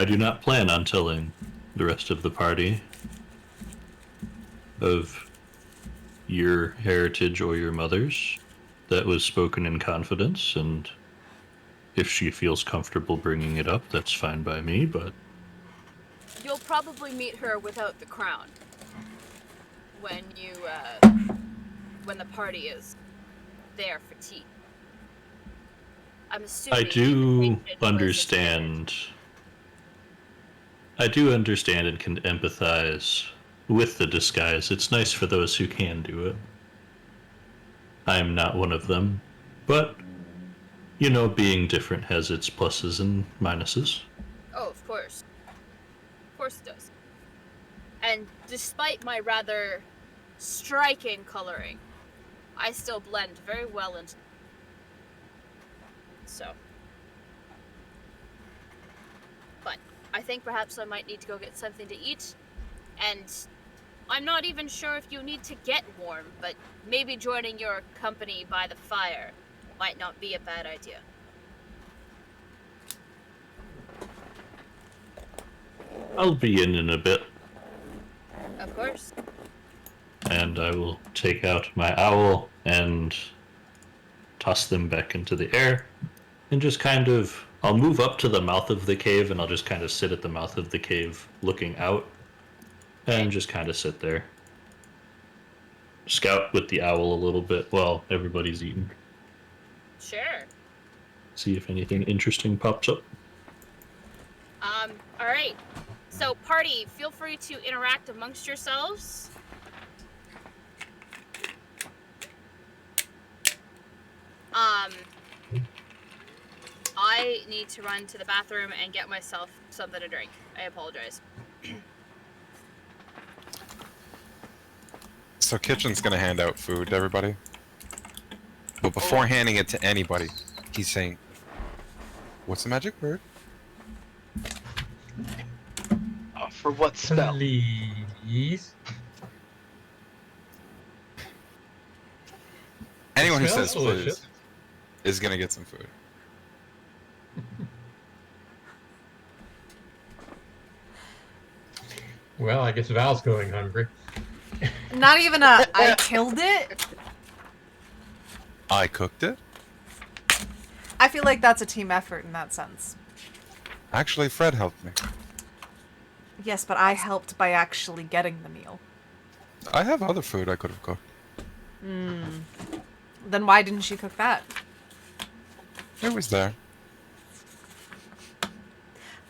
do not plan on telling the rest of the party of your heritage or your mother's. That was spoken in confidence, and if she feels comfortable bringing it up, that's fine by me, but You'll probably meet her without the crown. When the party is there for tea. I'm assuming I do invitation was understand. I do understand and can empathize with the disguise. It's nice for those who can do it. I am not one of them, but you know, being different has its pluses and minuses. Oh, of course. Of course it does. And despite my rather striking coloring, I still blend very well into. So. But I think perhaps I might need to go get something to eat. And I'm not even sure if you need to get warm, but maybe joining your company by the fire might not be a bad idea. I'll be in a bit. Of course. And I will take out my owl and toss them back into the air and just kind of, I'll move up to the mouth of the cave and I'll just kind of sit at the mouth of the cave looking out and just kind of sit there. Scout with the owl a little bit while everybody's eating. Sure. See if anything interesting pops up. Alright. So, party, feel free to interact amongst yourselves. I need to run to the bathroom and get myself something to drink. I apologize. So Kitchen's gonna hand out food to everybody. But before handing it to anybody, he's saying, "What's the magic word?" For what spell? Please. Anyone who Smells says delicious. please is gonna get some food. Well, I guess Val's going hungry. Not even a I killed it. I cooked it. I feel like that's a team effort in that sense. Actually, Fred helped me. Yes, but I helped by actually getting the meal. I have other food I could have cooked. Then why didn't she cook that? It was there.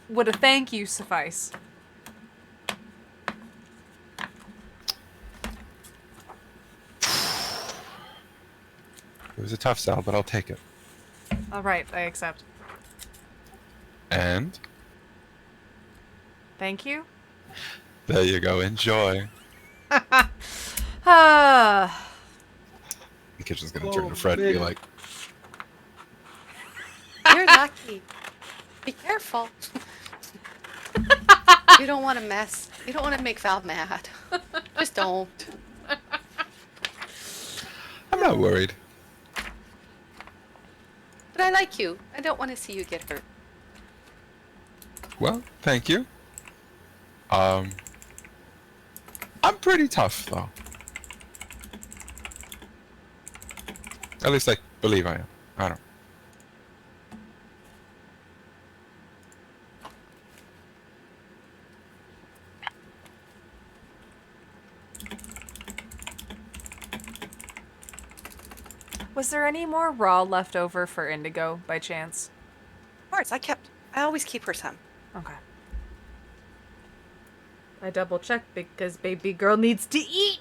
Would a thank you suffice? It was a tough sell, but I'll take it. Alright, I accept. And Thank you? there you go. Enjoy. Ah. The Kitchen's gonna turn to Fred and be man. like, You're lucky. Be careful. You don't want to mess. You don't want to make Val mad. Just don't. "I'm not worried." But I like you. I don't want to see you get hurt. Well, thank you. I'm pretty tough, though. At least I believe I am. I don't. Was there any more raw left over for Indigo, by chance? Of course, I always keep her some. Okay. I double checked because baby girl needs to eat.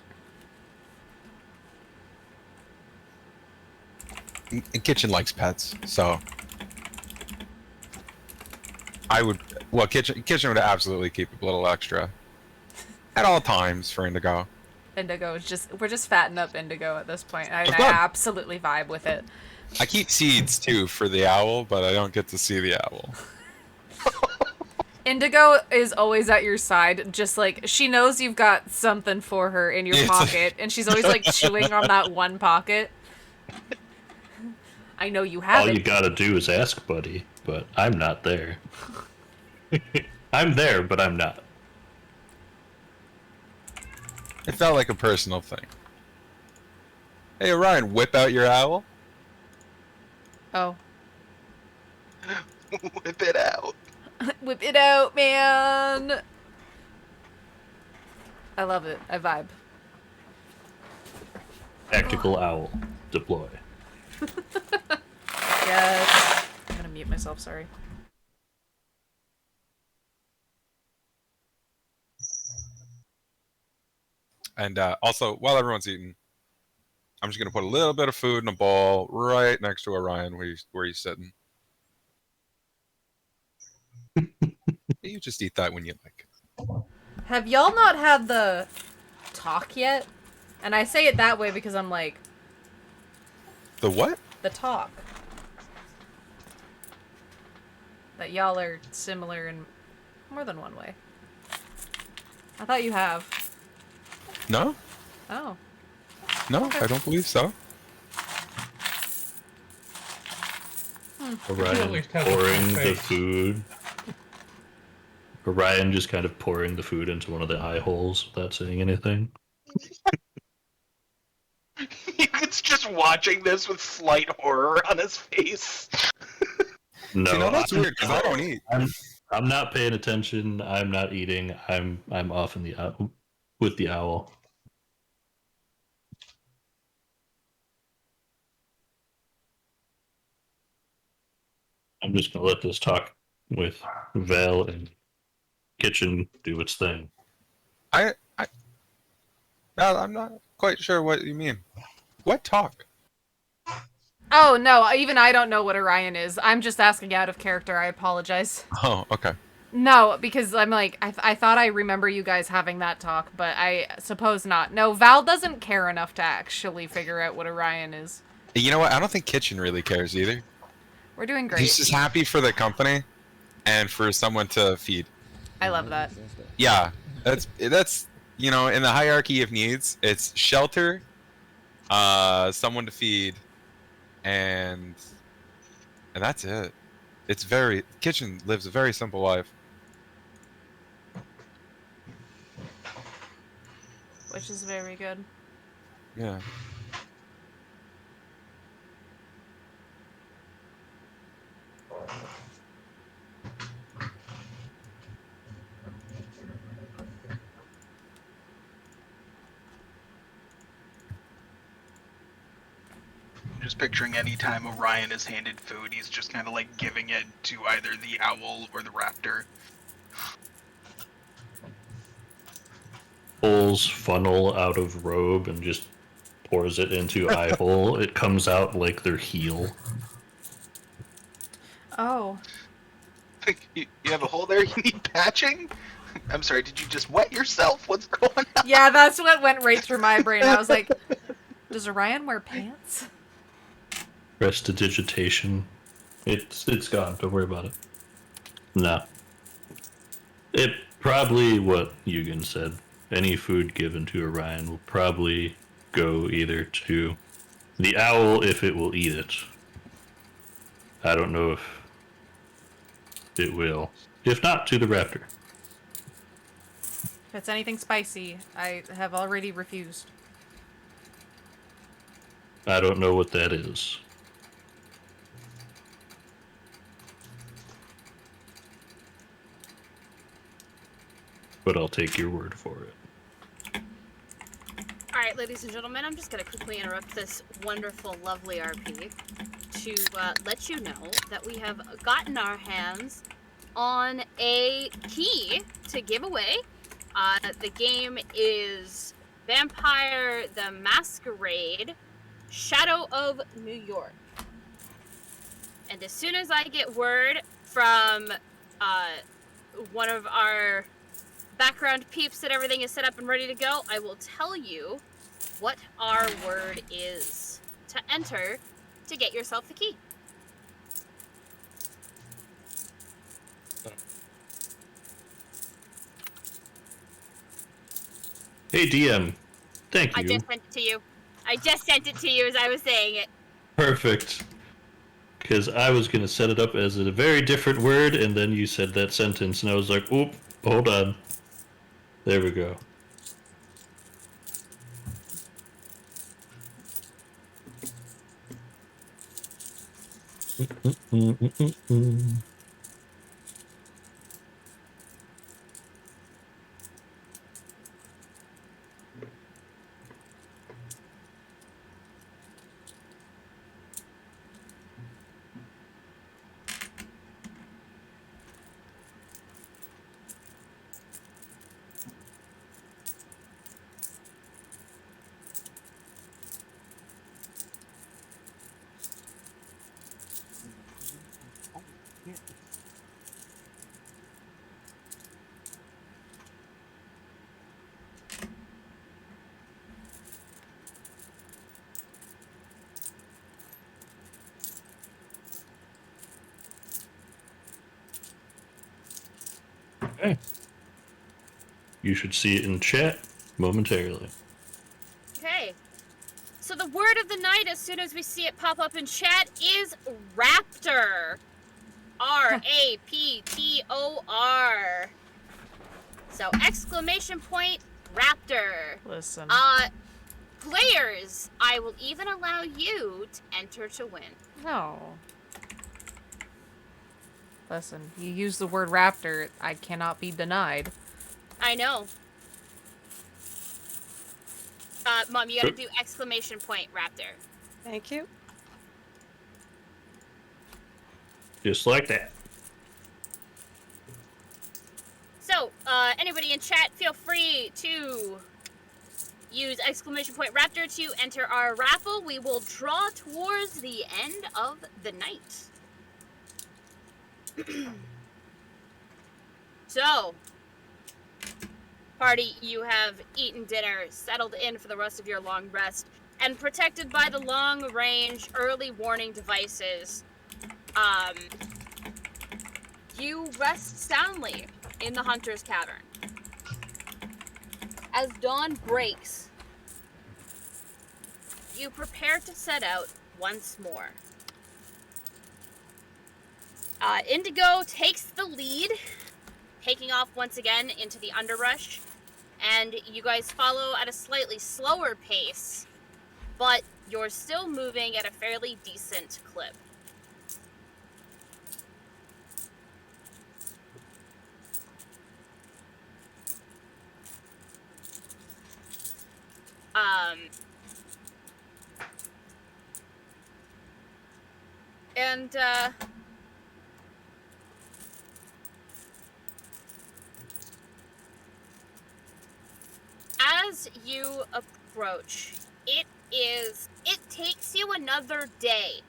Kitchen likes pets, so I would. Well, Kitchen would absolutely keep a little extra at all times for Indigo. Indigo is we're just fattening up Indigo at this point. I Of course. absolutely vibe with it. I keep seeds too for the owl, but I don't get to see the owl. Indigo is always at your side, just like she knows you've got something for her in your It's like- pocket, and she's always like chewing on that one pocket. I know you have All it. you gotta do is ask, buddy, but I'm not there. I'm there, but I'm not. It felt like a personal thing. Hey, Orion, whip out your owl. Oh. Whip it out. Whip it out, man! I love it. I vibe. Tactical owl, deploy. Yes. I'm gonna mute myself, sorry. And also, while everyone's eating, I'm just gonna put a little bit of food in a bowl right next to Orion where he's sitting. You just eat that when you like. Have y'all not had the talk yet? And I say it that way because I'm like, The what? the talk. That y'all are similar in more than one way. I thought you have. No, Oh. no, Okay. I don't believe so. Orion least has a pouring full the face. food. Orion just kind of pouring the food into one of the eye holes without saying anything. It's just watching this with slight horror on his face. No, See, now that's I'm, weird because I don't eat. I'm not paying attention. I'm not eating. I'm off in the with the owl. I'm just gonna let this talk with Val and Kitchen do its thing. I, I'm not quite sure what you mean. What talk? Oh, no, even I don't know what Orion is. I'm just asking out of character. I apologize. Oh, okay. No, because I'm like, I thought I remember you guys having that talk, but I suppose not. No, Val doesn't care enough to actually figure out what Orion is. You know what? I don't think Kitchen really cares either. We're doing He's great. just happy for the company and for someone to feed. I love that. Yeah, that's in the hierarchy of needs, it's shelter, someone to feed, and that's it. It's very Kitchen lives a very simple life. Which is very good. Yeah. I'm just picturing any time Orion is handed food, he's just kind of like giving it to either the owl or the raptor. Pulls funnel out of robe and just pours it into eye hole. It comes out like their heel. Oh. You have a hole there? You need patching? I'm sorry, did you just wet yourself? What's going on? Yeah, that's what went right through my brain. I was like, does Orion wear pants? Prestidigitation. It's gone. Don't worry about it. No. It probably what Eugen said. Any food given to Orion will probably go either to the owl if it will eat it. I don't know if it will. If not, to the raptor. If it's anything spicy, I have already refused. I don't know what that is. But I'll take your word for it. Alright, ladies and gentlemen, I'm just going to quickly interrupt this wonderful, lovely RP to let you know that we have gotten our hands on a key to give away. The game is Vampire the Masquerade Shadow of New York. And as soon as I get word from one of our background peeps that everything is set up and ready to go, I will tell you what our word is to enter to get yourself the key. Hey DM, thank I you. just sent it to you. I just sent it to you as I was saying it. Perfect. Because I was going to set it up as a very different word, and then you said that sentence, and I was like, oop, hold on. There we go. You should see it in chat momentarily. Okay. So the word of the night, as soon as we see it pop up in chat, is raptor. R-A-P-T-O-R. So exclamation point raptor. Listen. Players, I will even allow you to enter to win. No. Listen, you use the word raptor, I cannot be denied. I know. Mom, you gotta do exclamation point raptor. Thank you. Just like that. So, anybody in chat, feel free to use exclamation point raptor to enter our raffle. We will draw towards the end of the night. So, party, you have eaten dinner, settled in for the rest of your long rest, and protected by the long-range early warning devices. You rest soundly in the Hunter's Cavern. As dawn breaks, you prepare to set out once more. Indigo takes the lead, taking off once again into the underbrush, and you guys follow at a slightly slower pace, but you're still moving at a fairly decent clip. And as you approach, it takes you another day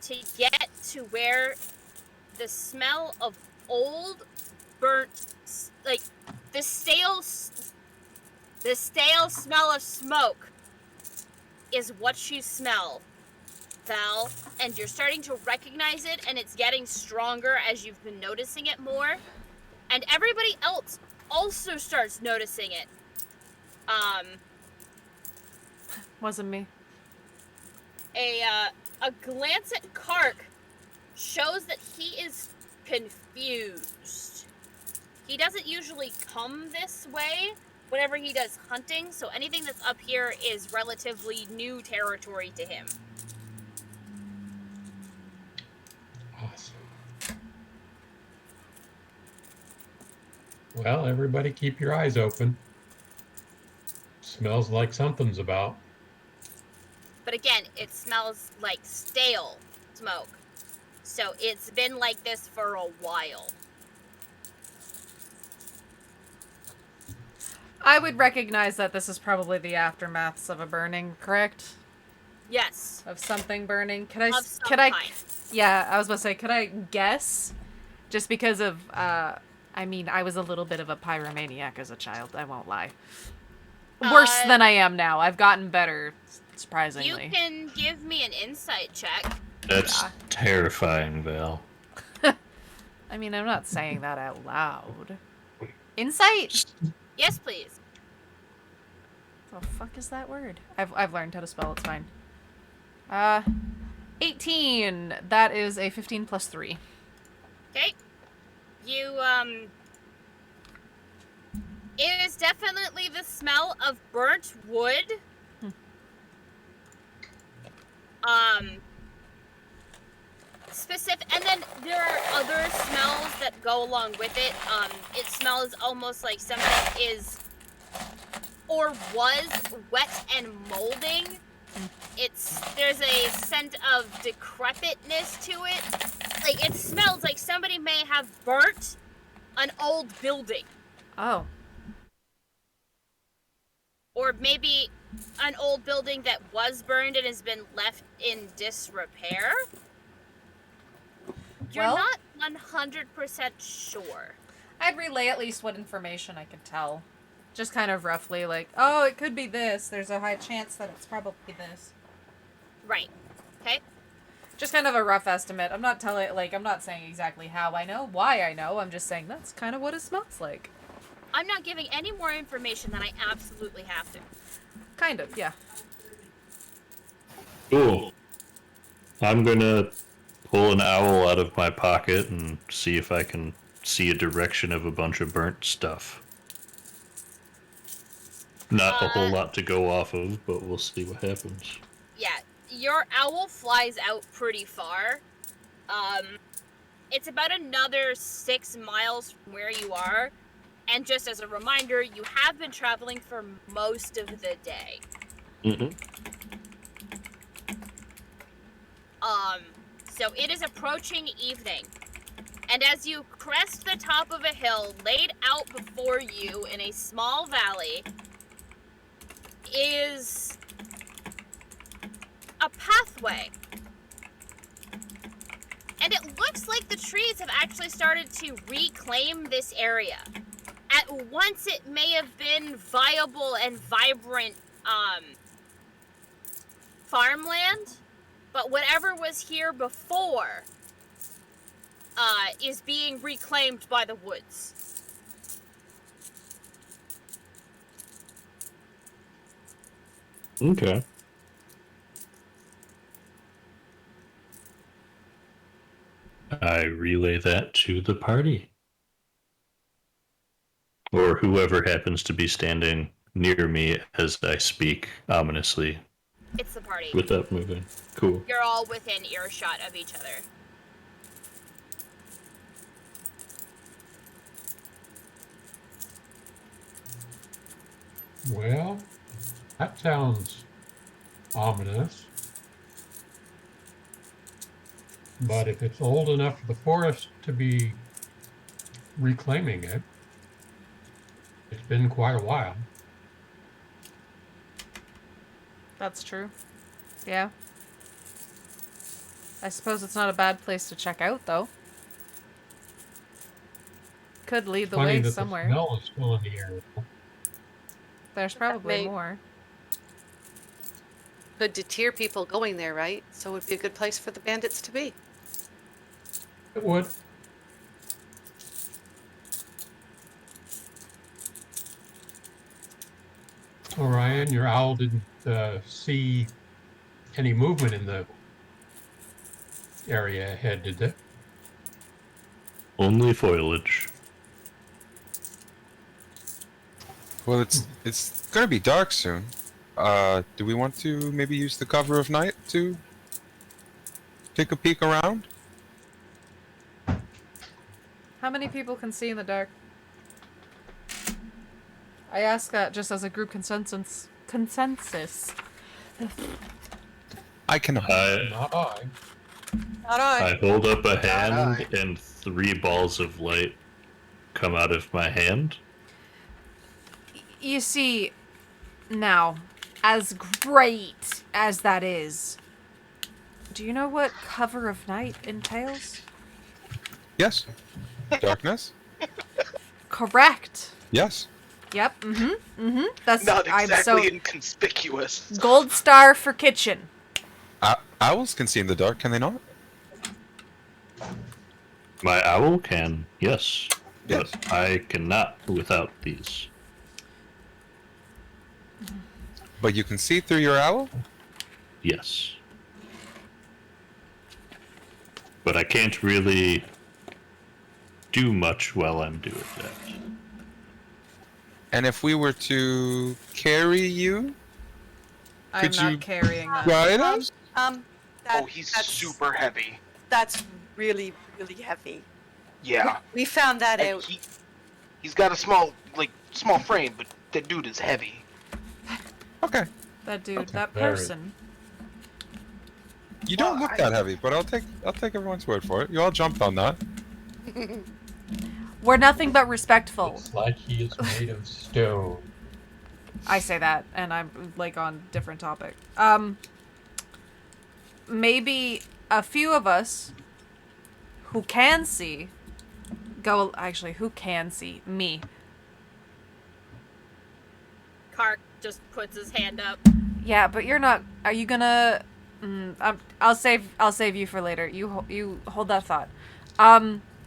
to get to where the smell of old, burnt, like, the stale smell of smoke is what you smell, Val, and you're starting to recognize it, and it's getting stronger as you've been noticing it more, and everybody else also starts noticing it. Wasn't me. A glance at Kark shows that he is confused. He doesn't usually come this way whenever he does hunting, so anything that's up here is relatively new territory to him. Awesome. Well, everybody keep your eyes open. Smells like something's about. But again, it smells like stale smoke. So it's been like this for a while. I would recognize that this is probably the aftermaths of a burning, correct? Yes. Of something burning. Could Of I? some Could I? kind. Yeah, I was about to say. Could I guess? Just because of, I mean, I was a little bit of a pyromaniac as a child. I won't lie. Worse than I am now. I've gotten better, surprisingly. You can give me an insight check. That's terrifying, Val. I mean, I'm not saying that out loud. Insight? Yes, please. What the fuck is that word? I've learned how to spell. It's fine. 18. That is a 15 plus 3. Okay. You, it is definitely the smell of burnt wood. Specific, and then there are other smells that go along with it. It smells almost like something is, or was, wet and molding. There's a scent of decrepitness to it. Like, it smells like somebody may have burnt an old building. Oh. Or maybe an old building that was burned and has been left in disrepair. You're Well, not 100% sure. I'd relay at least what information I could tell. Just kind of roughly, like, oh, it could be this. There's a high chance that it's probably this. Right. Okay. Just kind of a rough estimate. I'm not saying exactly how I know, why I know. I'm just saying that's kind of what it smells like. I'm not giving any more information than I absolutely have to. Kind of, yeah. Cool. I'm gonna pull an owl out of my pocket and see if I can see a direction of a bunch of burnt stuff. Not a whole lot to go off of, but we'll see what happens. Yeah, your owl flies out pretty far. It's about another 6 miles from where you are. And just as a reminder, you have been traveling for most of the day. Mm-hmm. So it is approaching evening. And as you crest the top of a hill, laid out before you in a small valley, is a pathway. And it looks like the trees have actually started to reclaim this area. At once it may have been viable and vibrant farmland, but whatever was here before is being reclaimed by the woods. Okay. I relay that to the party. Or whoever happens to be standing near me as I speak ominously. It's the party. Without moving. Cool. You're all within earshot of each other. Well, that sounds ominous. But if it's old enough for the forest to be reclaiming it, it's been quite a while. That's true. Yeah. I suppose it's not a bad place to check out, though. Could lead the Funny way that somewhere. the smell is still in the air. There's probably more. Could deter people going there, right? So it would be a good place for the bandits to be. It would. Orion, your owl didn't see any movement in the area ahead, did they? Only foliage. Well, it's gonna be dark soon. Do we want to maybe use the cover of night to take a peek around? How many people can see in the dark? I ask that just as a group consensus. I cannot. Not I. Not I. I hold up a hand I. and 3 balls of light come out of my hand. You see, now, as great as that is, do you know what cover of night entails? Yes. Darkness. Correct. Yes. Yep. That's Not I'm exactly so inconspicuous. gold star for kitchen. Owls can see in the dark, can they not? My owl can, yes. Yes. But I cannot without these. But you can see through your owl? Yes. But I can't really do much while I'm doing that. And if we were to carry you, I'm Could not you carrying that. ride us? Oh, he's super heavy. That's really, really heavy. Yeah. We found that Like, out. he's got a small frame, but the dude is heavy. Okay. That dude, Okay, that very. person. You don't Well, look that heavy, but I'll take everyone's word for it. You all jumped on that. We're nothing but respectful. Looks like he is made of stone. I say that, and I'm like on different topic. Maybe a few of us who can see go. Actually, who can see? Me. Kark just puts his hand up. Yeah, but you're not. Are you gonna? I'll save you for later. You hold that thought.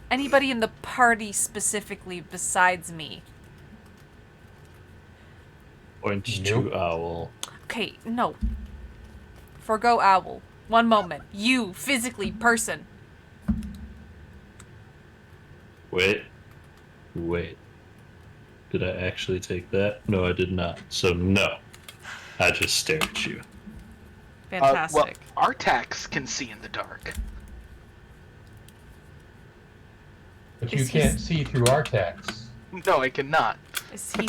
Anybody in the party specifically besides me Point Nope. to Owl. Okay, no. Forgo owl. One moment. You, physically, person. Wait. Did I actually take that? No, I did not. So no. I just stared at you. Fantastic. Well, Artax can see in the dark. But Is you he can't see through Artax. No, I cannot. Is he...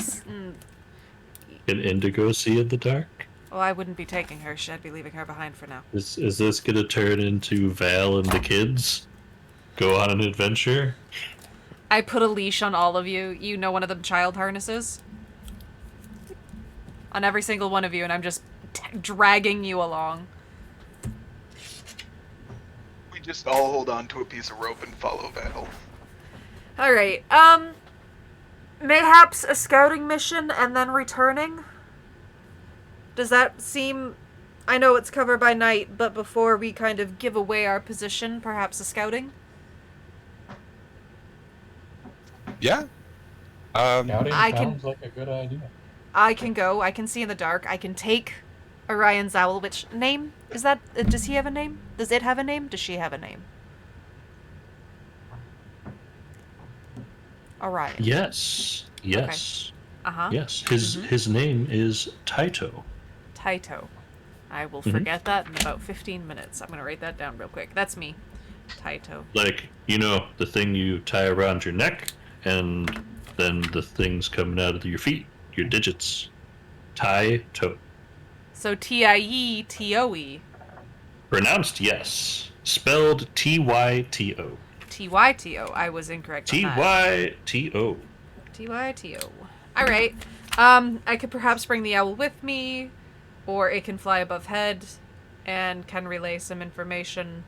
Can Indigo see in the dark? Well, I wouldn't be taking her. I'd be leaving her behind for now. Is this gonna turn into Val and the kids? Go on an adventure? I put a leash on all of you. You know one of them child harnesses? On every single one of you, and I'm just dragging you along. We just all hold on to a piece of rope and follow Val. Alright, mayhaps a scouting mission and then returning? Does that seem... I know it's cover by night, but before we kind of give away our position, perhaps a scouting? Yeah. Scouting I can- sounds like a good idea. I can go, I can see in the dark, I can take Orion's owl, which name? Is that... does he have a name? Does it have a name? Does she have a name? Orion. Yes. Uh-huh. Yes. His name is Taito. Taito. I will forget that in about 15 minutes. I'm gonna write that down real quick. That's me. Taito. Like, you know, the thing you tie around your neck, and then the things coming out of your feet, your digits. Taito. So T-I-E-T-O-E. Pronounced yes. Spelled T-Y-T-O. T-Y-T-O. I was incorrect on that. T-Y-T-O. T-Y-T-O. Alright. I could perhaps bring the owl with me, or it can fly above head, and can relay some information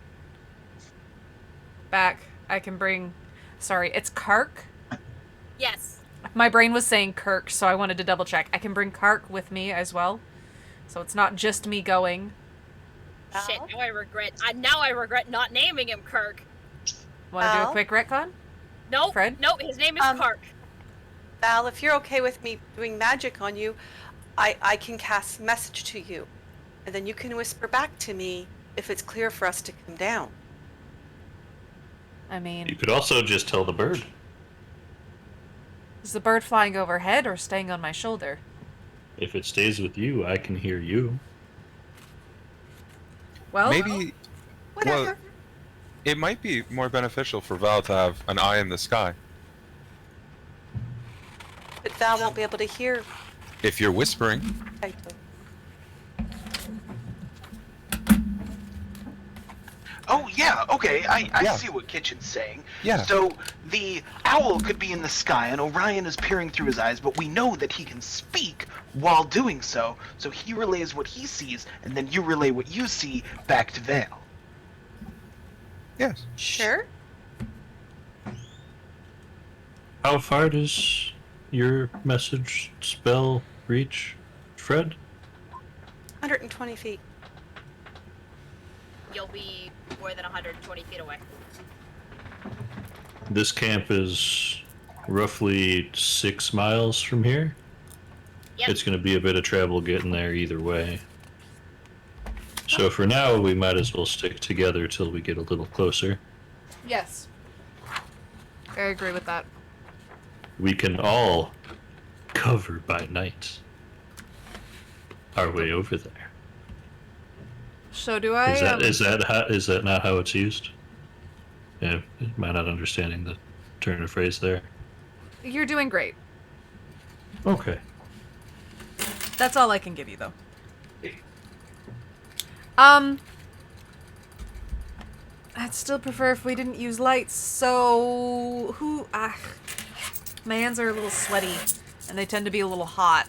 back. I can bring... Sorry, it's Kark? Yes. My brain was saying Kirk, so I wanted to double check. I can bring Kark with me as well, so it's not just me going. Shit, now I regret not naming him Kirk. Want to do a Al? quick retcon? Nope. Fred? Nope, his name is Kark. Val, if you're okay with me doing magic on you, I can cast message to you. And then you can whisper back to me if it's clear for us to come down. I mean, You could also just tell the bird. is the bird flying overhead or staying on my shoulder? If it stays with you, I can hear you. Well, Maybe. Whatever. Well, it might be more beneficial for Val to have an eye in the sky. But Val won't be able to hear If you're whispering. Taito. Oh, yeah, okay, I Yeah. see what Kitchen's saying. Yeah. So, the owl could be in the sky, and Orion is peering through his eyes, but we know that he can speak while doing so he relays what he sees, and then you relay what you see back to Vale. Yes. Sure. How far does your message spell reach, Fred? 120 feet. You'll be more than 120 feet away. This camp is roughly 6 miles from here. Yep. It's going to be a bit of travel getting there either way. So for now, we might as well stick together till we get a little closer. yes. I agree with that. We can all cover by night our way over there. So do I... Is that not how it's used? Yeah, am I not understanding the turn of phrase there? You're doing great. Okay. That's all I can give you, though. I'd still prefer if we didn't use lights, so... My hands are a little sweaty, and they tend to be a little hot.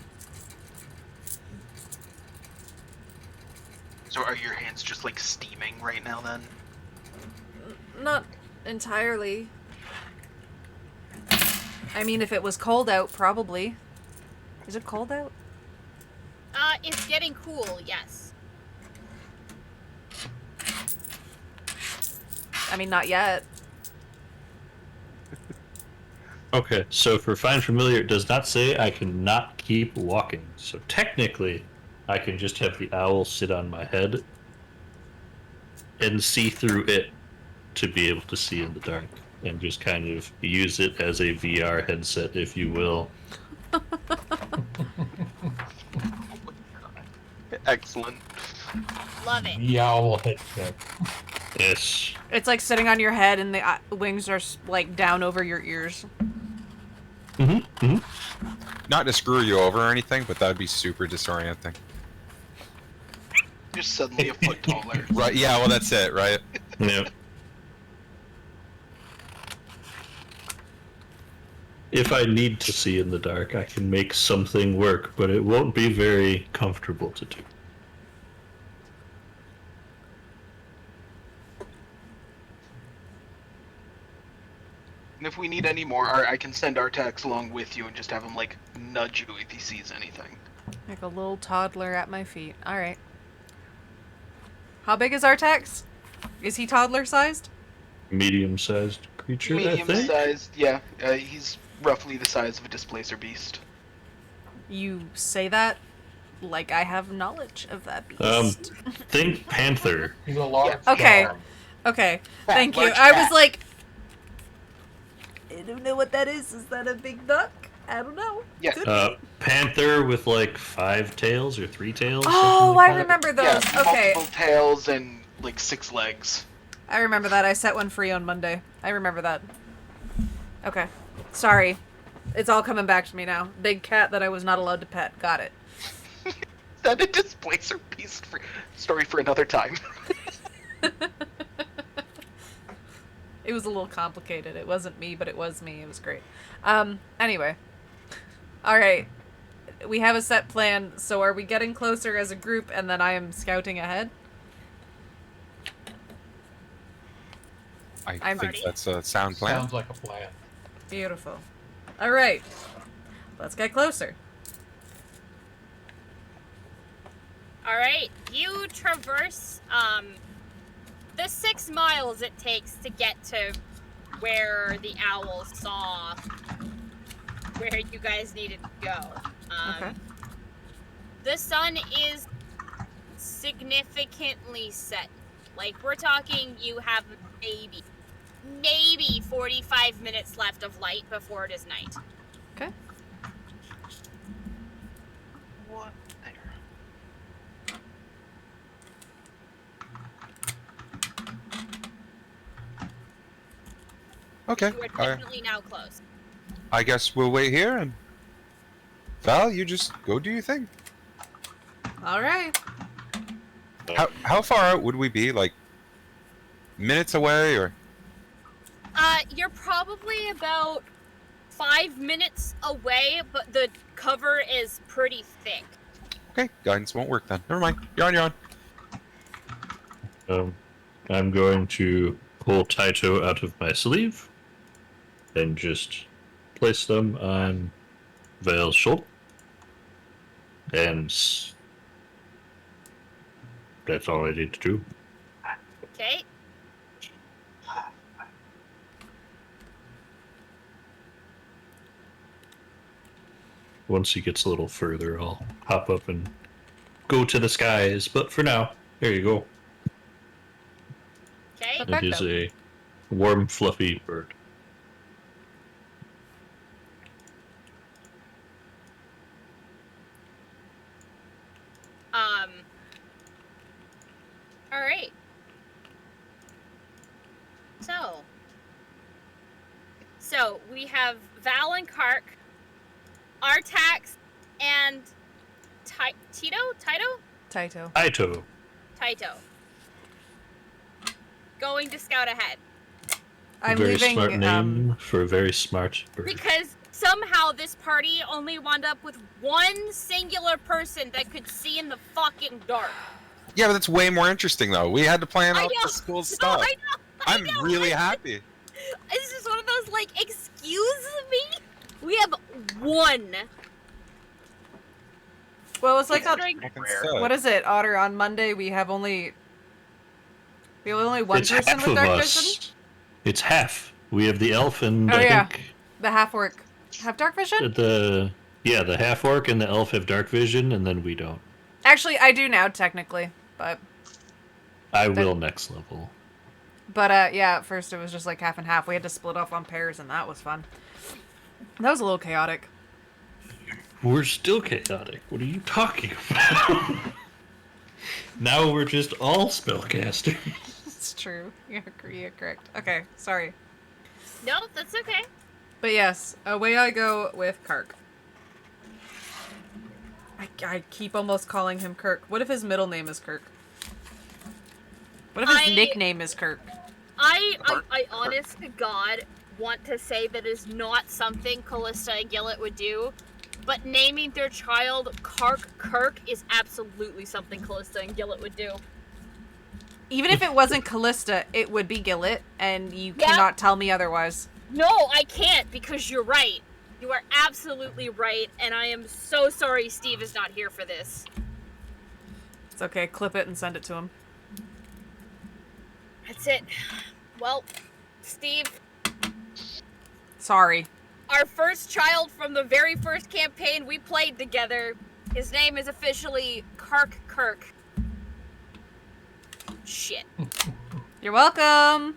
So are your hands just, like, steaming right now, then? Not entirely. I mean, if it was cold out, probably. Is it cold out? It's getting cool, yes. I mean, not yet. Okay, so for Find Familiar, it does not say I cannot keep walking. So technically, I can just have the owl sit on my head and see through it to be able to see in the dark, and just kind of use it as a VR headset, if you will. Excellent. Love it. The owl headset. Yes. It's like sitting on your head and the wings are like down over your ears. Not to screw you over or anything, but that'd be super disorienting. You're suddenly a foot taller. Right? Yeah. Well, that's it, right? Yep. If I need to see in the dark, I can make something work, but it won't be very comfortable to do. And if we need any more, I can send Artax along with you and just have him, like, nudge you if he sees anything. Like a little toddler at my feet. Alright. How big is Artax? Is he toddler sized? Medium-sized creature, I think? Medium-sized, yeah. He's roughly the size of a displacer beast. You say that like I have knowledge of that beast. Think panther. He's a large Okay. dog. Okay. Thank you. large I cat. was like, I don't know what that is. Is that a big duck? I don't know. Yeah. Could be. Panther with like 5 tails or 3 tails. Oh, something like I that. remember those. Yeah, Okay. multiple tails and, like, 6 legs. I remember that. I set one free on Monday. I remember that. Okay. Sorry. It's all coming back to me now. Big cat that I was not allowed to pet. Got it. That a displacer beast story for another time. It was a little complicated. It wasn't me, but it was me. It was great. Anyway. Alright. We have a set plan, so are we getting closer as a group and then I am scouting ahead? I I'm think ready. that's a sound plan. Sounds like a plan. Beautiful. Alright. Let's get closer. Alright, you traverse the 6 miles it takes to get to where the owl saw where you guys needed to go. Okay. The sun is significantly set. Like, we're talking you have maybe 45 minutes left of light before it is night. Okay. What? There. Okay. You are All right. definitely now close. I guess we'll wait here and Val, you just go do your thing. Alright. How far out would we be? Like minutes away or? You're probably about 5 minutes away, but the cover is pretty thick. Okay, guidance won't work then. Never mind. You're on. I'm going to pull Taito out of my sleeve and just place them on Vale's shoulder. And that's all I need to do. Okay. Once he gets a little further, I'll hop up and go to the skies. But for now, there you go. Okay. It is a warm, fluffy bird. All right. So we have Val and Kark, Artax, and Taito? Taito. Taito. Going to scout ahead. I'm very leaving. smart name for a very smart bird. Because somehow this party only wound up with one singular person that could see in the fucking dark. Yeah, but that's way more interesting though. We had to plan I out know. this cool stuff. I I'm know. really happy. This is one of those, like, excuse me? We have one. Well, it's like Considering- what is it, Otter? On Monday we have only one It's person half with of dark us. vision. It's half. We have the elf and Oh, I yeah. think The half orc have dark vision. the Yeah, the half orc and the elf have dark vision, and then we don't. Actually, I do now, technically, but I will next level. yeah, at first it was just like half and half. We had to split off on pairs, and that was fun. That was a little chaotic. We're still chaotic. What are you talking about? Now we're just all spellcasters. It's true. You're correct. Okay, sorry. No, that's okay. But yes, away I go with Kark. I keep almost calling him Kirk. What if his middle name is Kirk? What if his nickname is Kirk? I honest to God want to say that is not something Callista and Gillett would do, but naming their child Kirk is absolutely something Callista and Gillett would do. Even if it wasn't Callista, it would be Gillett, and you cannot tell me otherwise. No, I can't, because you're right. You are absolutely right, and I am so sorry Steve is not here for this. It's okay, clip it and send it to him. That's it. Well, Steve. Sorry. Our first child from the very first campaign we played together, his name is officially Kirk. Shit. You're welcome.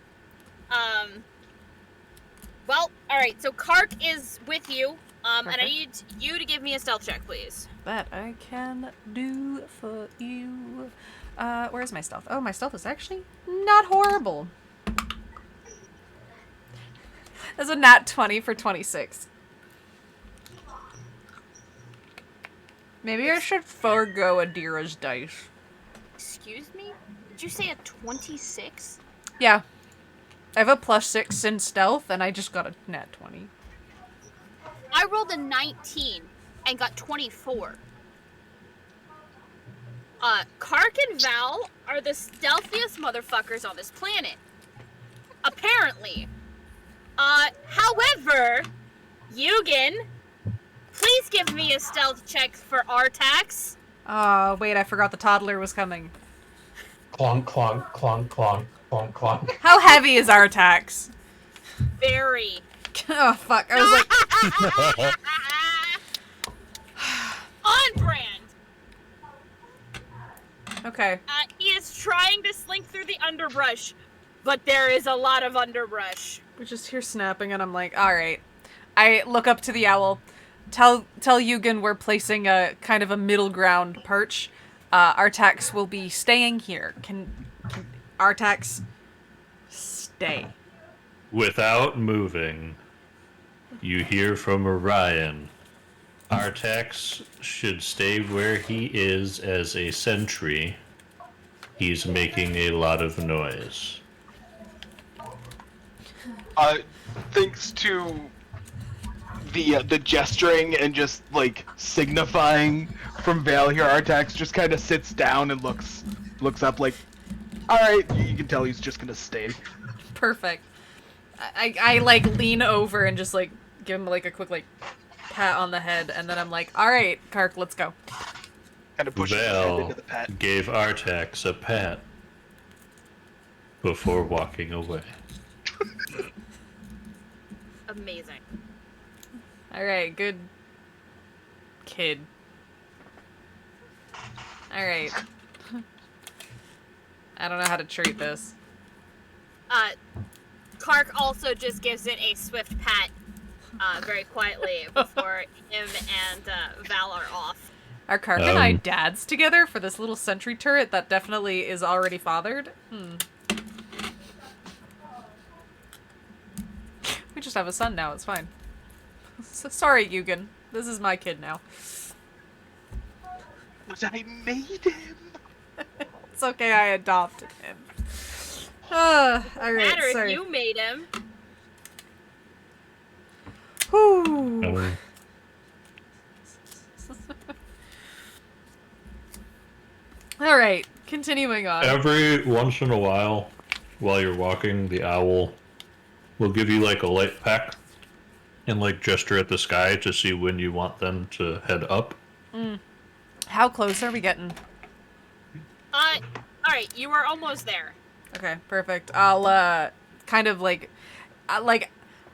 Well, alright, so Kark is with you, and I Perfect. need you to give me a stealth check, please. That I can do for you. Where's my stealth? Oh, my stealth is actually not horrible. That's a nat 20 for 26. Maybe I should forego Adira's dice. Excuse me? Did you say a 26? Yeah. I have a +6 in stealth, and I just got a nat 20. I rolled a 19 and got 24. Kark and Val are the stealthiest motherfuckers on this planet. Apparently. However, Yugen, please give me a stealth check for Artax. Wait, I forgot the toddler was coming. Clonk, clonk, clonk, clonk, clonk, clonk. How heavy is Artax? Very. Oh, fuck. I was like... On brand. Okay. He is trying to slink through the underbrush, but there is a lot of underbrush. We just hear snapping, and I'm like, alright. I look up to the owl. Tell Yugen we're placing a kind of a middle ground perch. Artax will be staying here. Can Artax stay? Without moving, you hear from Orion. Artax should stay where he is as a sentry. He's making a lot of noise. Thanks to the gesturing and just like signifying from Val here, Artax just kind of sits down and looks up like, all right, you can tell he's just gonna stay. Perfect. I like lean over and just like give him like a quick like pat on the head, and then I'm like, all right, Kark, let's go. Kind of pushes his head Val into the pat. gave Artax a pat before walking away. Amazing. All right, good kid. All right. I don't know how to treat this. Kark also just gives it a swift pat, very quietly before him and Val are off. Are Kark and I dads together for this little sentry turret that definitely is already fathered? We just have a son now, it's fine. Sorry, Yugen. This is my kid now. But I made him. It's okay, I adopted him. Alright, Matter sorry. if you made him. Whew. Alright, continuing on. Every once in a while you're walking, the owl will give you like a light peck and like gesture at the sky to see when you want them to head up. How close are we getting? Alright, you are almost there. Okay, perfect. I'll, kind of like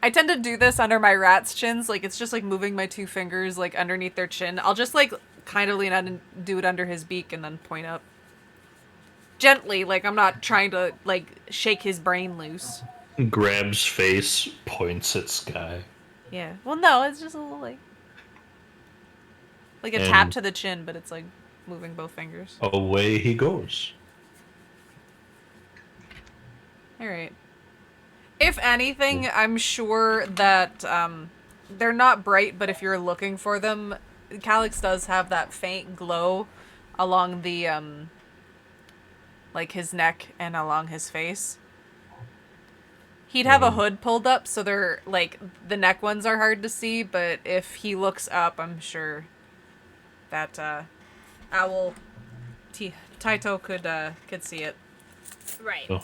I tend to do this under my rat's chins. Like, it's just like moving my 2 fingers like underneath their chin. I'll just like kind of lean out and do it under his beak and then point up. Gently, like I'm not trying to like shake his brain loose. Grabs face, points at sky. Yeah. Well, no, it's just a little like a tap to the chin, but it's like moving both fingers. Away he goes. All right. If anything, I'm sure that they're not bright, but if you're looking for them, Calyx does have that faint glow along the like his neck and along his face. He'd have a hood pulled up, so they're like the neck ones are hard to see, but if he looks up, I'm sure that Owl Taito could see it. Right. Oh.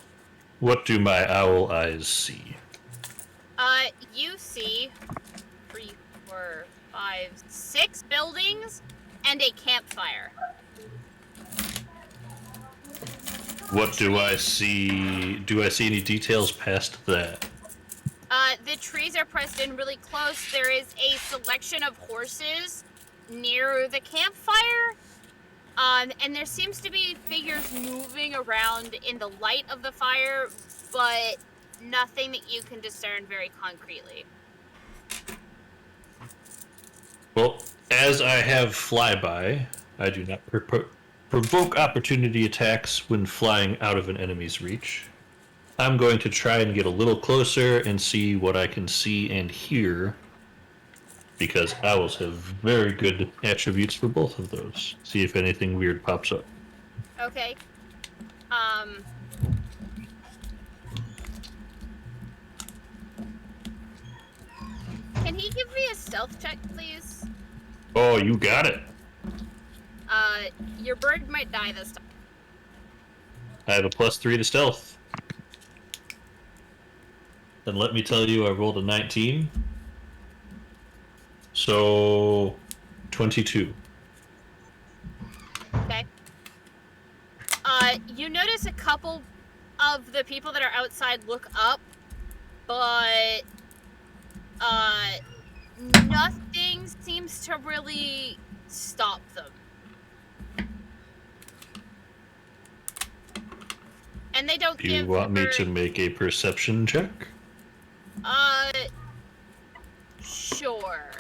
What do my owl eyes see? You see 3, 4, 5, 6 buildings and a campfire. What do I see? Do I see any details past that? The trees are pressed in really close. There is a selection of horses near the campfire. And there seems to be figures moving around in the light of the fire, but nothing that you can discern very concretely. Well, as I have flyby, I do not provoke opportunity attacks when flying out of an enemy's reach. I'm going to try and get a little closer and see what I can see and hear, because owls have very good attributes for both of those. See if anything weird pops up. Okay. Can he give me a stealth check, please? Oh, you got it. Your bird might die this time. I have a +3 to stealth. Then let me tell you, I rolled a 19. So, 22. Okay. You notice a couple of the people that are outside look up, but, nothing seems to really stop them. And they don't Do give you want me to very- make a perception check? Sure.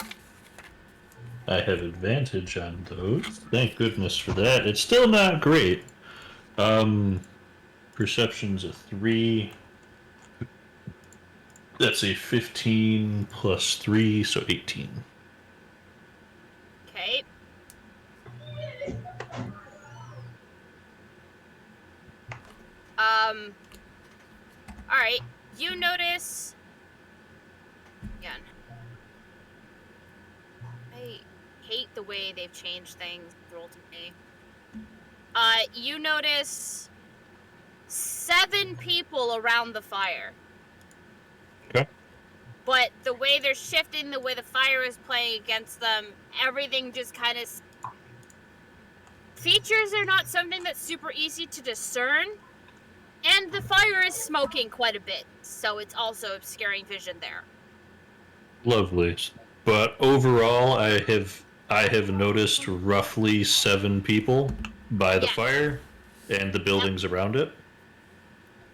I have advantage on those. Thank goodness for that. It's still not great. Perception's a 3. That's a 15 plus 3, so 18. Okay. Alright. You notice... Again. I hate the way they've changed things. Roll to me. You notice 7 people around the fire. Okay. But the way they're shifting, the way the fire is playing against them, everything just kind of... Features are not something that's super easy to discern. And the fire is smoking quite a bit, so it's also obscuring vision there. Lovely. But overall, I have noticed roughly 7 people by the fire and the buildings around it.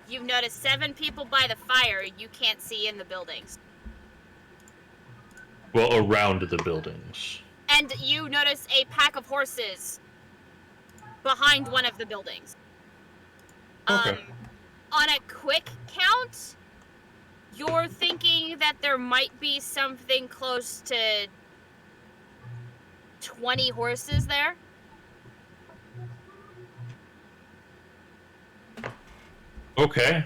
You've noticed 7 people by the fire. You can't see in the buildings. Well, around the buildings. And you notice a pack of horses behind one of the buildings. Okay. On a quick count, you're thinking that there might be something close to 20 horses there? Okay.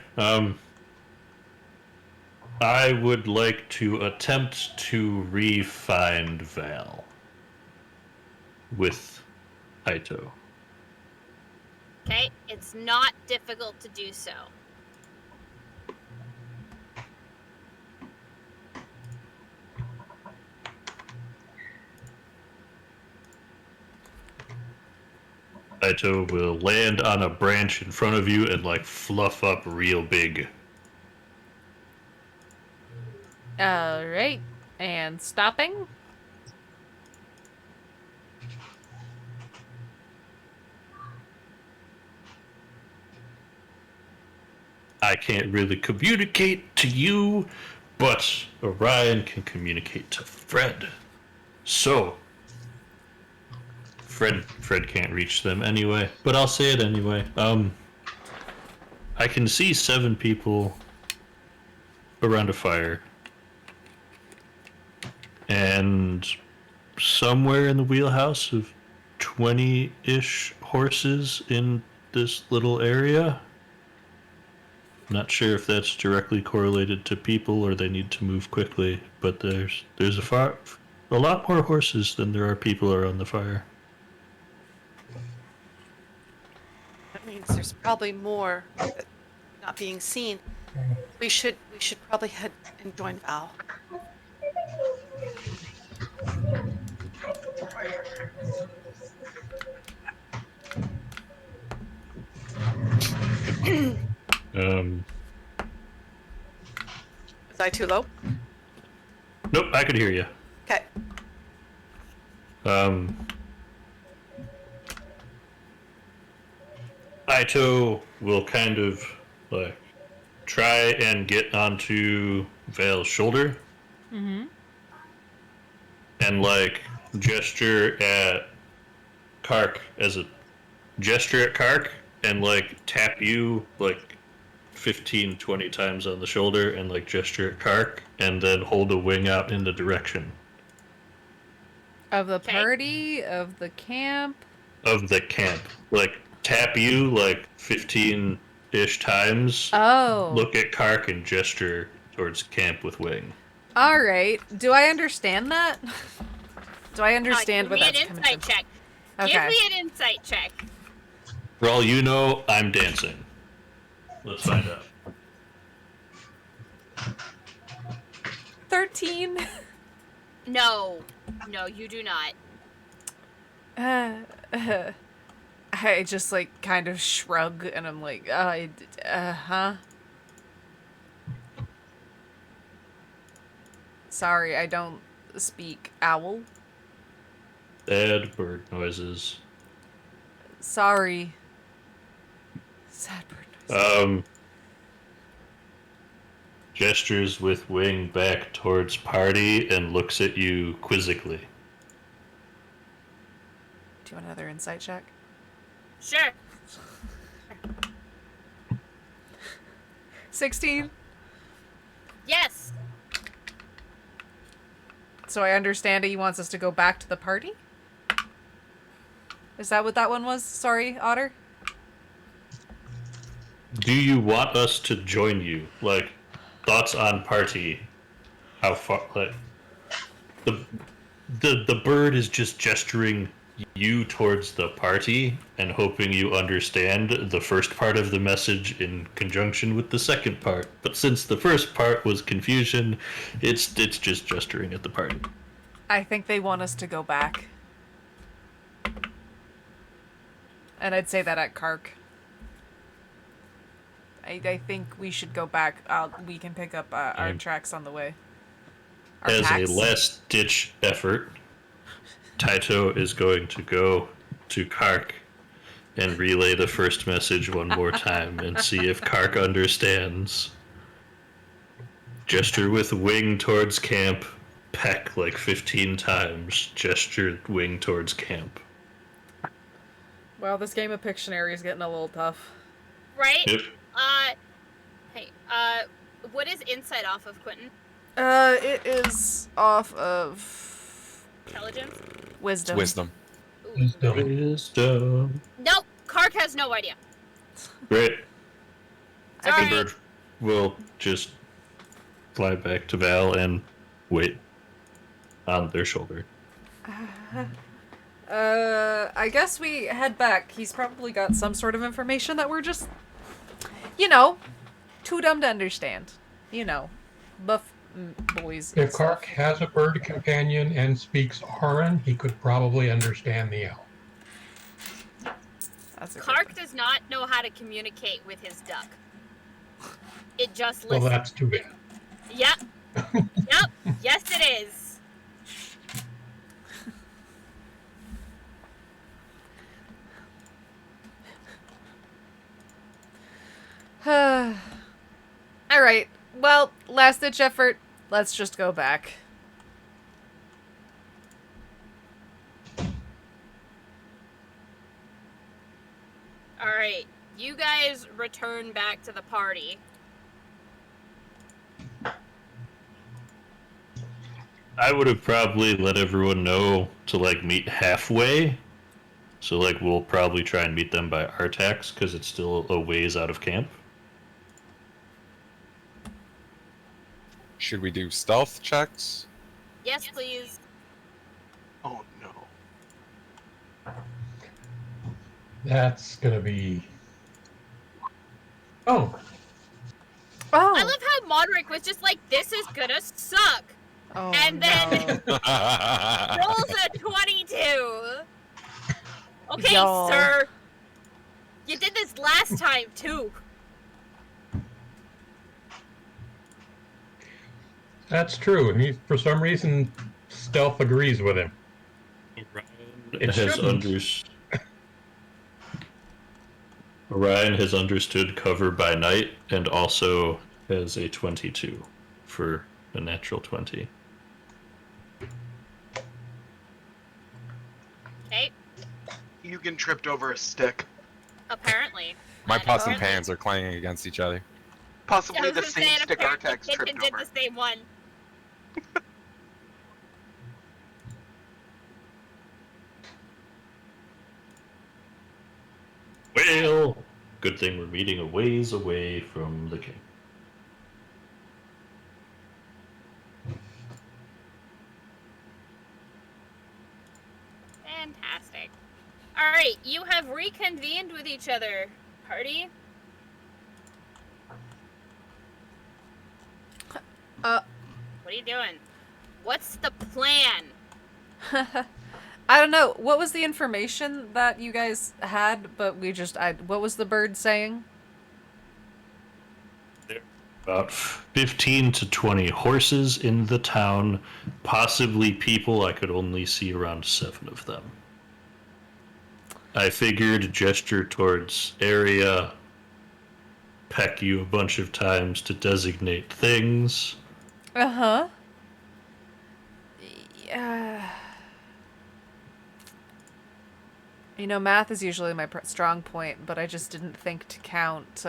I would like to attempt to re-find Val with Taito. Okay, it's not difficult to do so. Taito will land on a branch in front of you and like fluff up real big. Alright. And stopping? I can't really communicate to you, but Orion can communicate to Fred. So, Fred can't reach them anyway, but I'll say it anyway. I can see 7 people around a fire, and somewhere in the wheelhouse of 20-ish horses in this little area. Not sure if that's directly correlated to people or they need to move quickly, but there's a lot more horses than there are people around the fire. That means there's probably more not being seen. We should probably head and join Val. Was I too low? Nope, I could hear you. Okay. Aito will kind of like try and get onto Vale's shoulder. Mm-hmm. And like gesture at Kark and like tap you like 15, 20 times on the shoulder and like gesture at Kark and then hold a wing out in the direction. Of the party, of the camp. Of the camp. Like tap you like 15-ish times. Oh. Look at Kark and gesture towards camp with wing. Alright. Do I understand that? Do I understand what that's coming from? Give me an insight check. Okay. Give me an insight check. For all you know, I'm dancing. Let's find out. 13. No, you do not. I just like kind of shrug and I'm like, huh? Sorry, I don't speak owl. Sad bird noises. Sorry. Sad bird noises. Gestures with wing back towards party and looks at you quizzically. Do you want another insight check? Sure. 16. Yes. So I understand he wants us to go back to the party? Is that what that one was? Sorry, Otter? Do you want us to join you? Like, thoughts on party? How far? Like, the bird is just gesturing you towards the party and hoping you understand the first part of the message in conjunction with the second part. But since the first part was confusion, it's just gesturing at the party. I think they want us to go back. And I'd say that at Kark. I think we should go back. We can pick up our tracks on the way. As a last-ditch effort, Taito is going to go to Kark and relay the first message one more time and see if Kark understands. Gesture with wing towards camp. Peck like 15 times. Gesture wing towards camp. Well, this game of Pictionary is getting a little tough. Right? Yep. Hey, what is insight off of, Quentin? It is off of Intelligence? wisdom. Wisdom. Wisdom. Nope, Kark has no idea. Great. Sorry. Bird will just fly back to Val and wait on their shoulder. I guess we head back. He's probably got some sort of information that we're just, too dumb to understand. Buff boys. If Kark has a bird companion and speaks Auran, he could probably understand the owl. Kark does not know how to communicate with his duck. It just listens. Well, that's too bad. Yeah, Yep. Yes, it is. Alright. Well, last ditch effort. Let's just go back. All right. You guys return back to the party. I would have probably let everyone know to like meet halfway. So like we'll probably try and meet them by Artax because it's still a ways out of camp. Should we do stealth checks? Yes, please. Oh no. That's gonna be. Oh, Oh! I love how Modric was just like, "This is gonna suck," Oh, and then no. rolls a 22. Okay, Y'all. sir. You did this last time too. that's true. And he, for some reason, Stealth agrees with him. It shouldn't. Orion has understood cover by night and also has a 22 for a natural 20. Okay, Eugen tripped over a stick. apparently. My And pots and apparently- pans are clanging against each other. Possibly I was the gonna same say, and stick apparently Artax Kitchen tripped did over. the same one. Well, good thing we're meeting a ways away from the king. Fantastic. All right, you have reconvened with each other, party. What are you doing? What's the plan? I don't know. What was the information that you guys had, but we just... what was the bird saying? About 15 to 20 horses in the town, possibly people. I could only see around 7 of them. I figured gesture towards area, peck you a bunch of times to designate things. Uh-huh. Yeah. You know, math is usually my strong point, but I just didn't think to count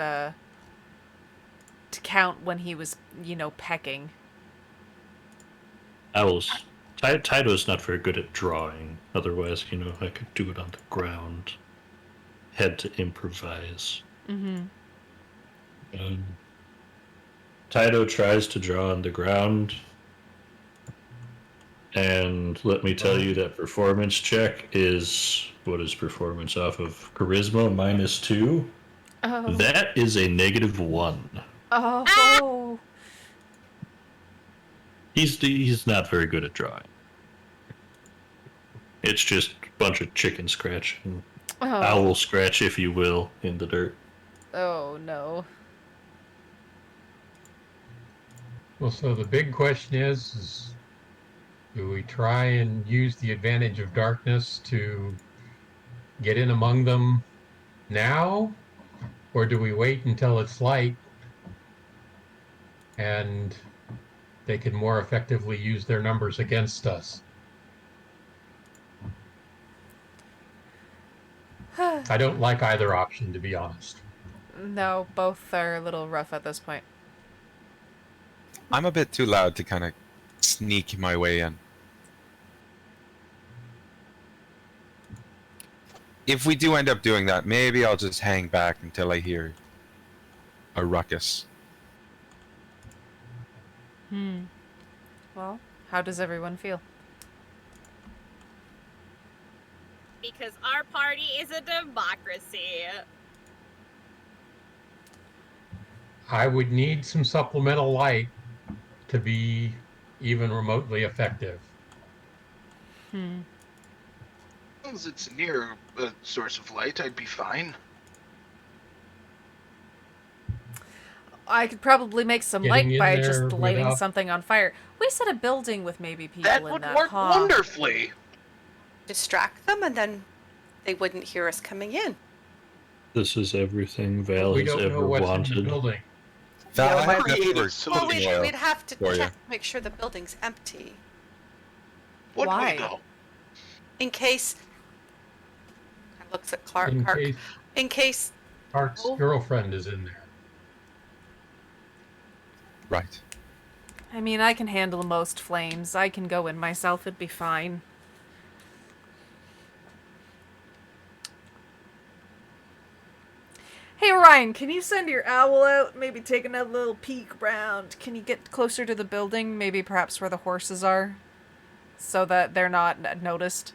when he was, pecking. Owls. Taito's not very good at drawing. Otherwise, I could do it on the ground. Had to improvise. Mm-hmm. Taito tries to draw on the ground. And let me tell you that performance check is... What is performance off of? Charisma -2. Oh. That is a -1. Oh. He's not very good at drawing. It's just a bunch of chicken scratch and owl scratch, if you will, in the dirt. Oh, no. Well, so the big question is do we try and use the advantage of darkness to get in among them now? Or do we wait until it's light and they can more effectively use their numbers against us? I don't like either option, to be honest. No, both are a little rough at this point. I'm a bit too loud to kind of sneak my way in. If we do end up doing that, maybe I'll just hang back until I hear a ruckus. Well, how does everyone feel? Because our party is a democracy. I would need some supplemental light to be even remotely effective. As long as it's near a source of light, I'd be fine. I could probably make some Getting light in by there just lighting without- something on fire. We set a building with maybe people That in would that, work huh? wonderfully. Distract them, and then they wouldn't hear us coming in. This is everything Val We has don't know ever what's in the wanted. building. Val, Yeah, I my have creative leftover solution. Well, cooking oil we'd have to for you. check, make sure the building's empty Would Why? we though? in case. I looks at Clark. In Clark. case In case. Clark's Oh. girlfriend is in there. Right. I mean, I can handle most flames. I can go in myself, it'd be fine. Hey, Ryan, can you send your owl out? Maybe take another little peek around. Can you get closer to the building? Maybe perhaps where the horses are? So that they're not noticed.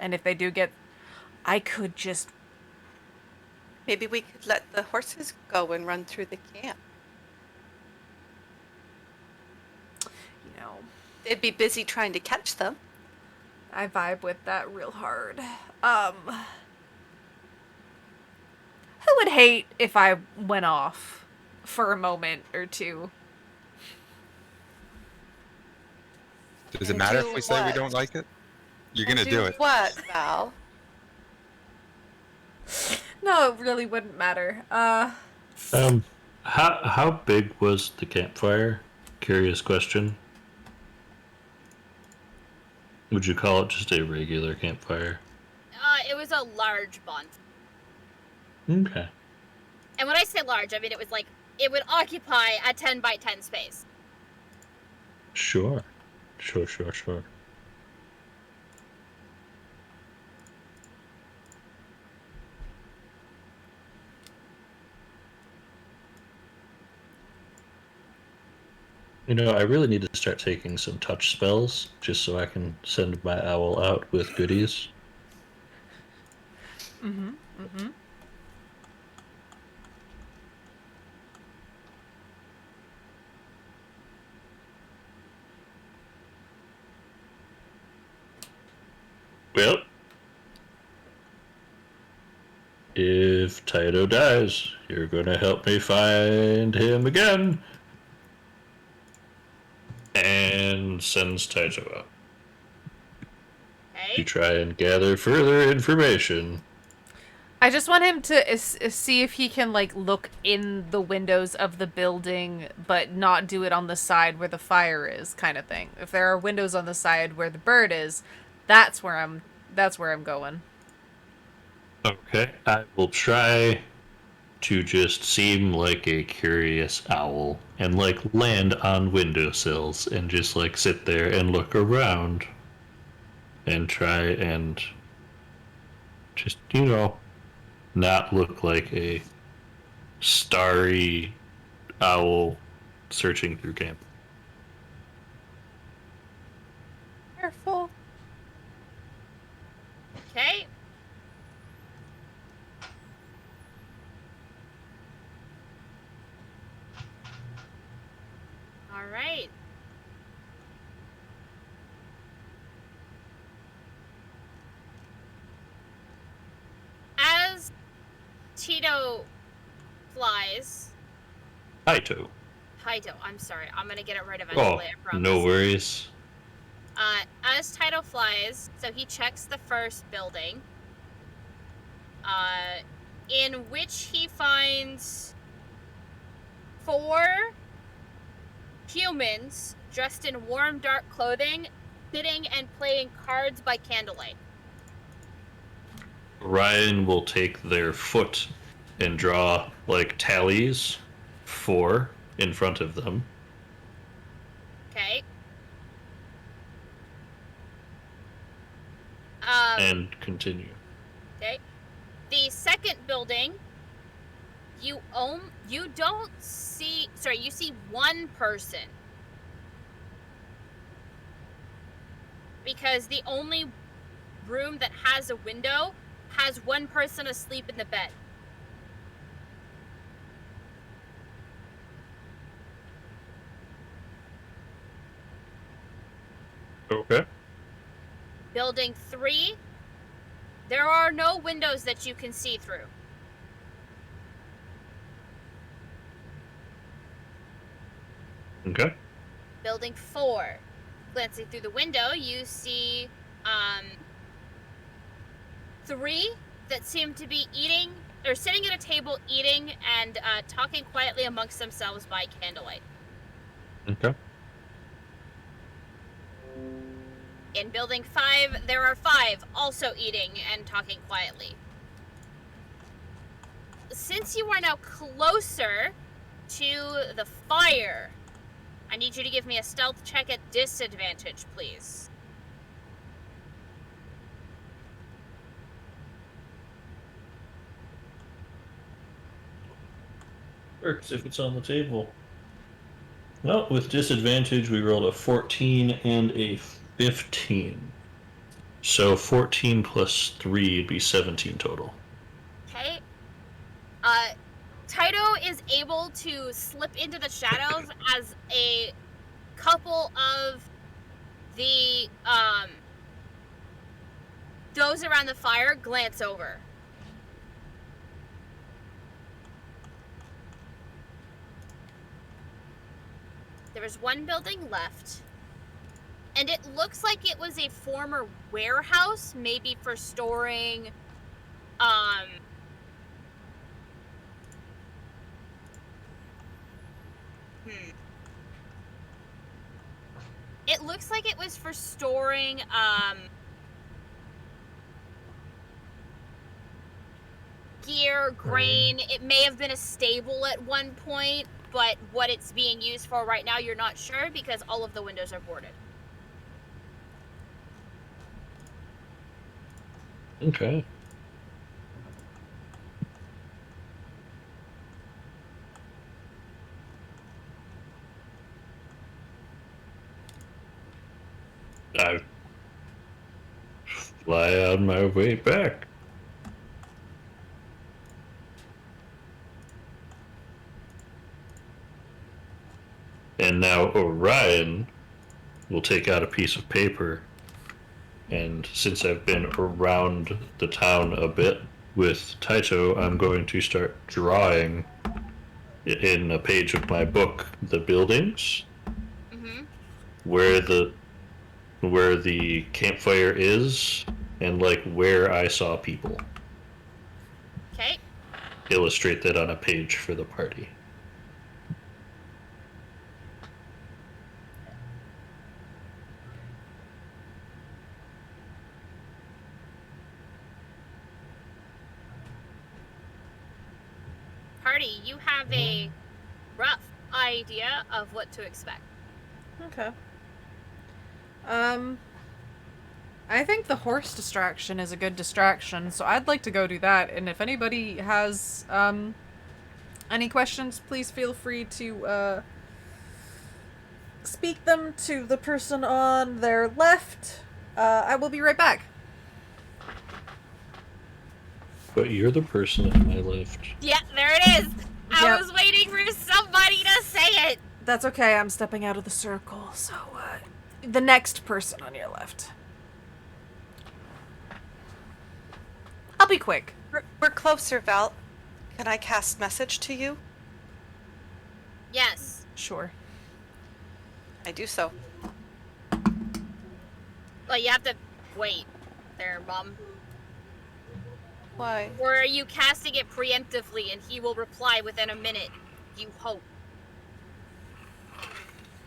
And if they do get... I could just... Maybe we could let the horses go and run through the camp. You know, They'd be busy trying to catch them. I vibe with that real hard. Who would hate if I went off for a moment or two? Does it And matter do if we say we what? don't like it? You're And gonna do it. What, Val? No, it really wouldn't matter. How big was the campfire? Curious question. Would you call it just a regular campfire? It was a large bonfire. Okay. And when I say large, I mean it was like, it would occupy a 10 by 10 space. Sure. You know, I really need to start taking some touch spells just so I can send my owl out with goodies. Well, if Taito dies, you're gonna help me find him again. And sends Taito out to Okay? try and gather further information. I just want him to see if he can, like, look in the windows of the building, but not do it on the side where the fire is, kind of thing. If there are windows on the side where the bird is, that's where I'm going. Okay, I will try to just seem like a curious owl and like land on windowsills and just like sit there and look around and try and just, you know, not look like a starry owl searching through camp. Careful. Okay? Alright. As Tito flies... Taito. Taito, I'm sorry. I'm gonna get it right Oh, eventually, I promise. no worries. As Taito flies, so he checks the first building, in which he finds 4 humans dressed in warm, dark clothing, sitting and playing cards by candlelight. Ryan will take their foot and draw like tallies 4 in front of them. Okay. And continue. Okay. The second building, you don't see. Sorry, you see one person. Because the only room that has a window has one person asleep in the bed. Okay. Building 3, there are no windows that you can see through. Okay. Building 4. Glancing through the window, you see 3 that seem to be eating, or sitting at a table eating and talking quietly amongst themselves by candlelight. Okay. In building 5, there are 5 also eating and talking quietly. Since you are now closer to the fire, I need you to give me a stealth check at disadvantage, please. Works if it's on the table. Well, with disadvantage, we rolled a 14 and a 15. So 14 plus 3 would be 17 total. Okay. Taito is able to slip into the shadows as a couple of the those around the fire glance over. There is one building left, and it looks like it was a former warehouse, maybe for storing It looks like it was for storing gear, grain. It may have been a stable at one point, but what it's being used for right now, you're not sure because all of the windows are boarded. Okay. I fly on my way back. And now Orion will take out a piece of paper, and since I've been around the town a bit with Taito, I'm going to start drawing in a page of my book the buildings, where the campfire is, and like where I saw people. Okay. Illustrate that on a page for the party. Party, you have a rough idea of what to expect. Okay. I think the horse distraction is a good distraction, so I'd like to go do that. And if anybody has any questions, please feel free to speak them to the person on their left. I will be right back. But you're the person on my left. Yeah, there it is. I Yep. was waiting for somebody to say it. That's okay, I'm stepping out of the circle, so, the next person on your left. I'll be quick. We're closer, Val. Can I cast message to you? Yes. Sure. I do so. Well, you have to wait there, Mom. Why? Or are you casting it preemptively and he will reply within a minute? You hope.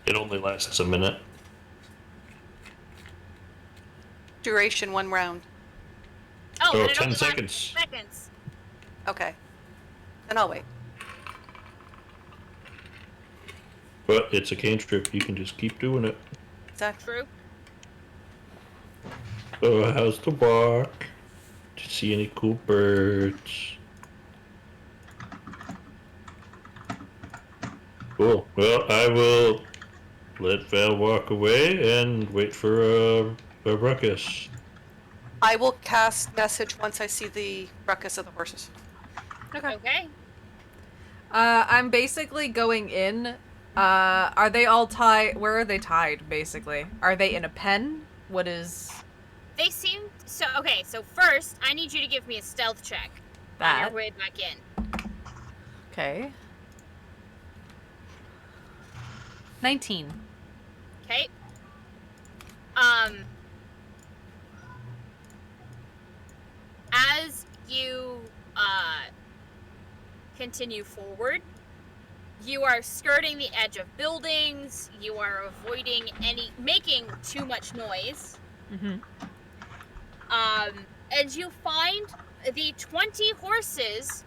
It only lasts a minute. Duration 1 round. Oh, Oh, then it 10 only lasts seconds. seconds. Okay. Then I'll wait. But it's a cantrip. You can just keep doing it. Is that True. Oh, how's the walk? Did you see any cool birds? Cool. Well, I will let Val walk away and wait for a ruckus. I will cast message once I see the ruckus of the horses. Okay. I'm basically going in. Are they all tied? Where are they tied, basically? Are they in a pen? What is... They seem so. Okay, so first, I need you to give me a stealth check on That? your way back in. Okay. 19. Okay. As you continue forward, you are skirting the edge of buildings. You are avoiding making too much noise. Mm-hmm. And you find the 20 horses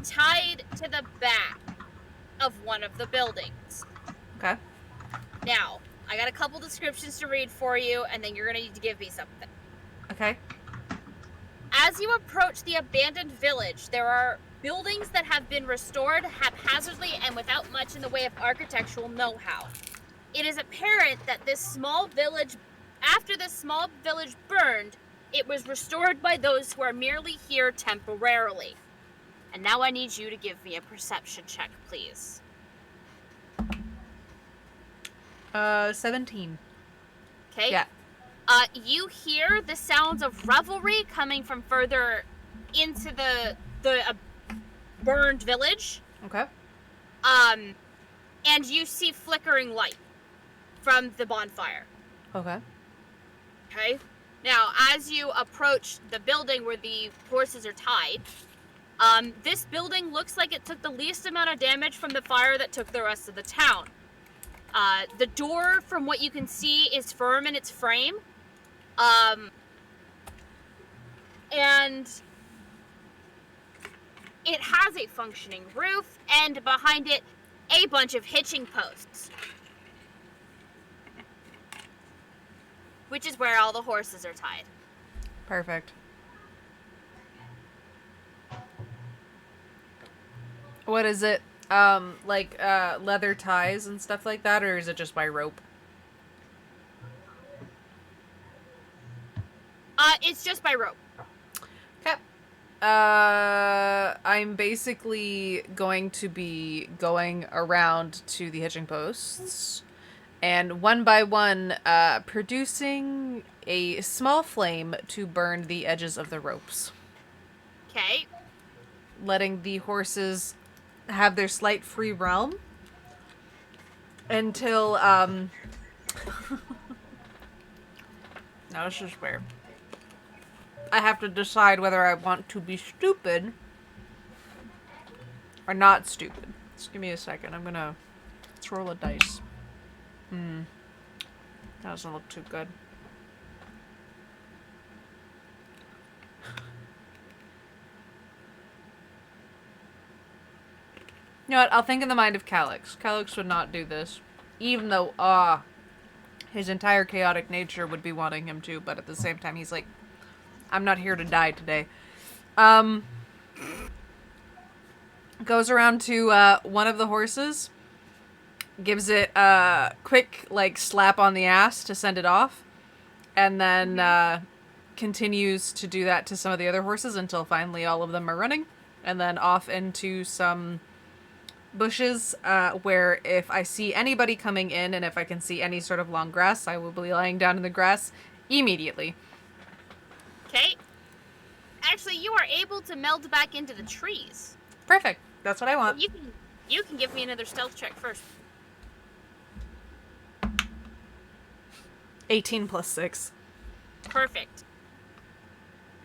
tied to the back of one of the buildings. Okay. Now, I got a couple descriptions to read for you, and then you're going to need to give me something. Okay. As you approach the abandoned village, there are buildings that have been restored haphazardly and without much in the way of architectural know-how. It is apparent that after this small village burned, it was restored by those who are merely here temporarily. And now I need you to give me a perception check, please. 17. Okay? Yeah. You hear the sounds of revelry coming from further into the burned village. Okay. And you see flickering light from the bonfire. Okay. Okay? Now, as you approach the building where the horses are tied, this building looks like it took the least amount of damage from the fire that took the rest of the town. The door, from what you can see, is firm in its frame. And it has a functioning roof, and behind it, a bunch of hitching posts. Which is where all the horses are tied. Perfect. What is it? Leather ties and stuff like that, or is it just by rope? It's just by rope. Okay. I'm basically going to be going around to the hitching posts and one by one producing a small flame to burn the edges of the ropes. Okay. Letting the horses have their slight free realm until, now this is where I have to decide whether I want to be stupid or not stupid. Just give me a second. I'm gonna roll a dice. That doesn't look too good. You know what? I'll think in the mind of Calix. Calix would not do this. Even though, his entire chaotic nature would be wanting him to, but at the same time, he's like, I'm not here to die today. Goes around to, one of the horses. Gives it a quick, slap on the ass to send it off. And then, continues to do that to some of the other horses until finally all of them are running. And then off into some bushes, where if I see anybody coming in and if I can see any sort of long grass, I will be lying down in the grass immediately. Okay. Actually, you are able to meld back into the trees. Perfect. That's what I want. You can give me another stealth check first. 18 plus 6. Perfect.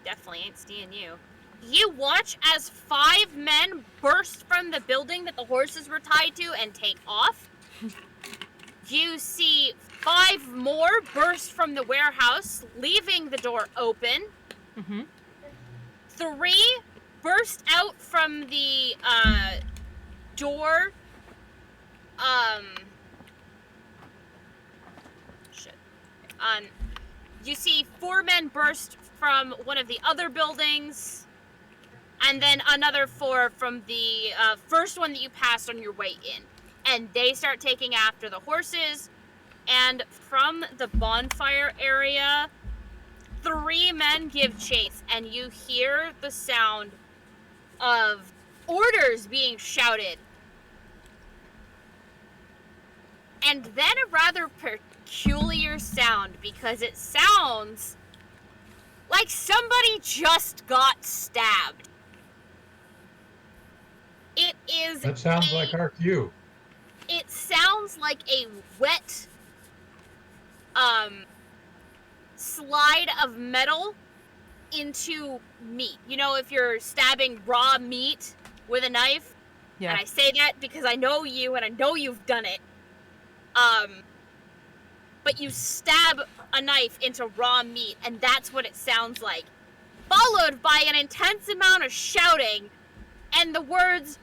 Definitely ain't seeing you. You watch as 5 men burst from the building that the horses were tied to and take off. You see 5 more burst from the warehouse, leaving the door open. Mm-hmm. 3 burst out from the door. You see 4 men burst from one of the other buildings, and then another 4 from the first one that you passed on your way in. And they start taking after the horses, and from the bonfire area, 3 men give chase, and you hear the sound of orders being shouted. And then a rather peculiar sound, because it sounds like somebody just got stabbed. It is. That sounds like our cue. It sounds like a wet slide of metal into meat. You know, if you're stabbing raw meat with a knife, Yeah. and I say that because I know you and I know you've done it. But you stab a knife into raw meat, and that's what it sounds like. Followed by an intense amount of shouting and the words,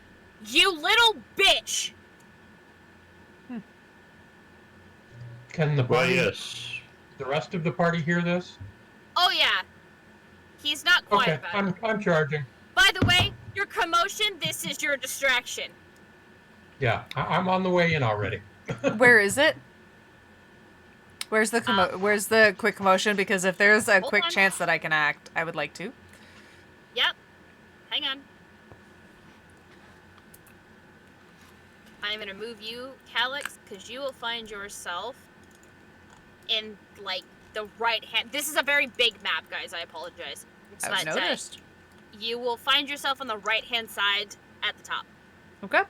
"You little bitch!" Can the Well, party, yes. the rest of the party hear this? Oh yeah, he's not quiet Okay, about it. I'm charging. By the way, your commotion, this is your distraction. Yeah, I'm on the way in already. Where is it? Where's the quick commotion? Because if there's a Hold quick on. chance that I can act, I would like to. Yep. Hang on. I'm gonna move you, Calix, because you will find yourself in, like, the right hand. This is a very big map, guys. I apologize. I've noticed. You will find yourself on the right-hand side at the top. Okay.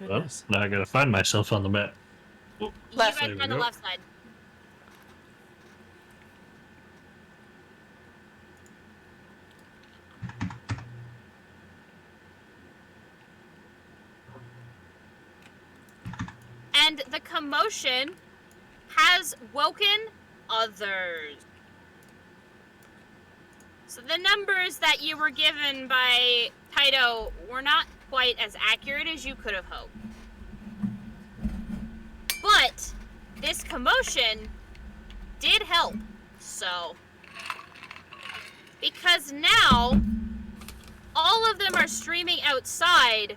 Well, Goodness. now I gotta find myself on the map. You Left. guys There are we on the go. left side. And the commotion has woken others. So the numbers that you were given by Taito were not quite as accurate as you could have hoped. But this commotion did help. So, because now all of them are streaming outside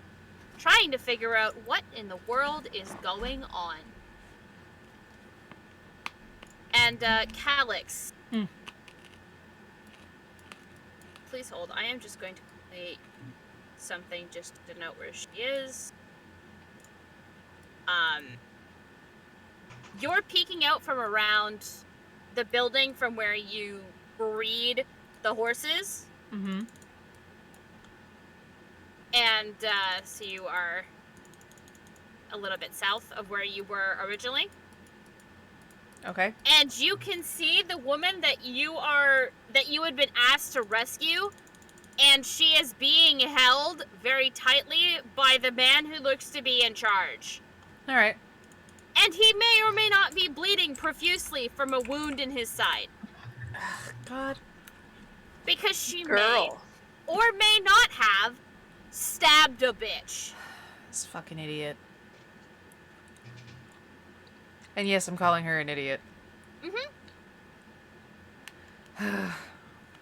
trying to figure out what in the world is going on. And Calix. Please hold. I am just going to play something just to note where she is. You're peeking out from around the building from where you breed the horses. Mm-hmm. And so you are a little bit south of where you were originally. Okay. And you can see the woman that you had been asked to rescue, and she is being held very tightly by the man who looks to be in charge. All right. And he may or may not be bleeding profusely from a wound in his side. God. Because she may Girl. or may not have stabbed a bitch. This fucking idiot. And yes, I'm calling her an idiot. Mm-hmm.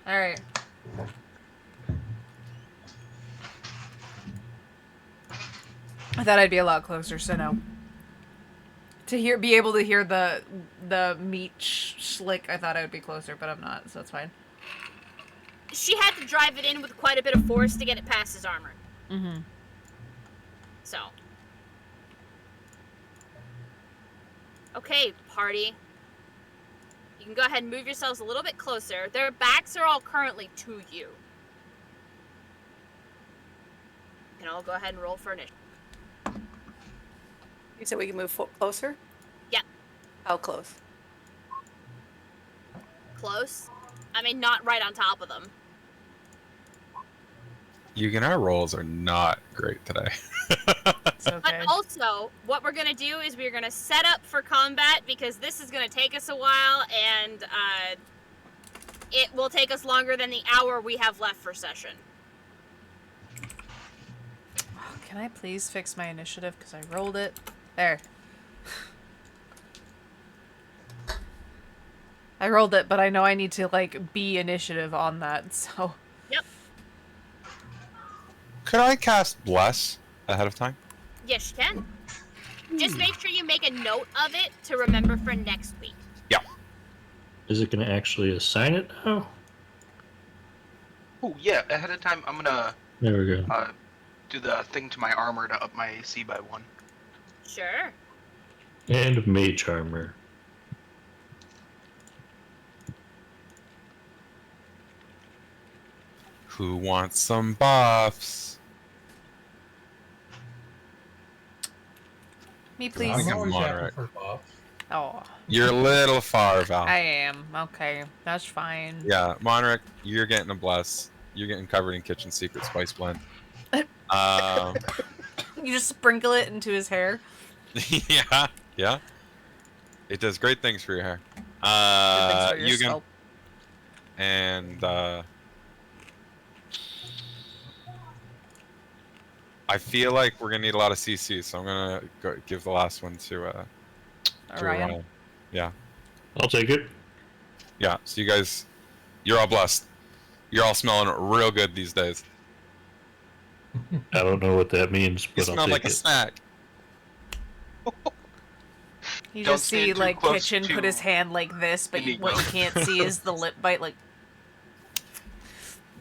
All right. I thought I'd be a lot closer, so no. To be able to hear the meat slick, I thought I would be closer, but I'm not, so that's fine. She had to drive it in with quite a bit of force to get it past his armor. Mm-hmm. So. Okay, party. You can go ahead and move yourselves a little bit closer. Their backs are all currently to you. You can all go ahead and roll for initiative. You said we can move closer? Yeah. How close? Close. I mean, not right on top of them. Eugen, our rolls are not great today. It's okay. But also, what we're going to do is we're going to set up for combat because this is going to take us a while and it will take us longer than the hour we have left for session. Can I please fix my initiative? Because I rolled it. There. I rolled it, but I know I need to, like, be initiative on that, so... Yep. Could I cast Bless ahead of time? Yes, you can. Just make sure you make a note of it to remember for next week. Yeah. Is it going to actually assign it now? Oh yeah, ahead of time I'm gonna There we go. do the thing to my armor to up my AC by 1. Sure. And mage armor. Who wants some buffs? Me, I please. think I'm I'm always happy Monarch. for buff. Oh, You're a little far, Val. I am. Okay, that's fine. Yeah, Monarch, you're getting a bless. You're getting covered in kitchen secret spice blend. You just sprinkle it into his hair. Yeah, yeah. It does great things for your hair. Good things for your Yugen, scalp. and I feel like we're gonna need a lot of CC, so I'm gonna give the last one to Orion. Orion. Yeah, I'll take it. yeah. So you guys, you're all blessed. You're all smelling real good these days. I don't know what that means, You but I'll smell take like a it. snack. You Don't just stand see too like close Kitchen to put his hand like this, but Inigo. what you can't see is the lip bite. Like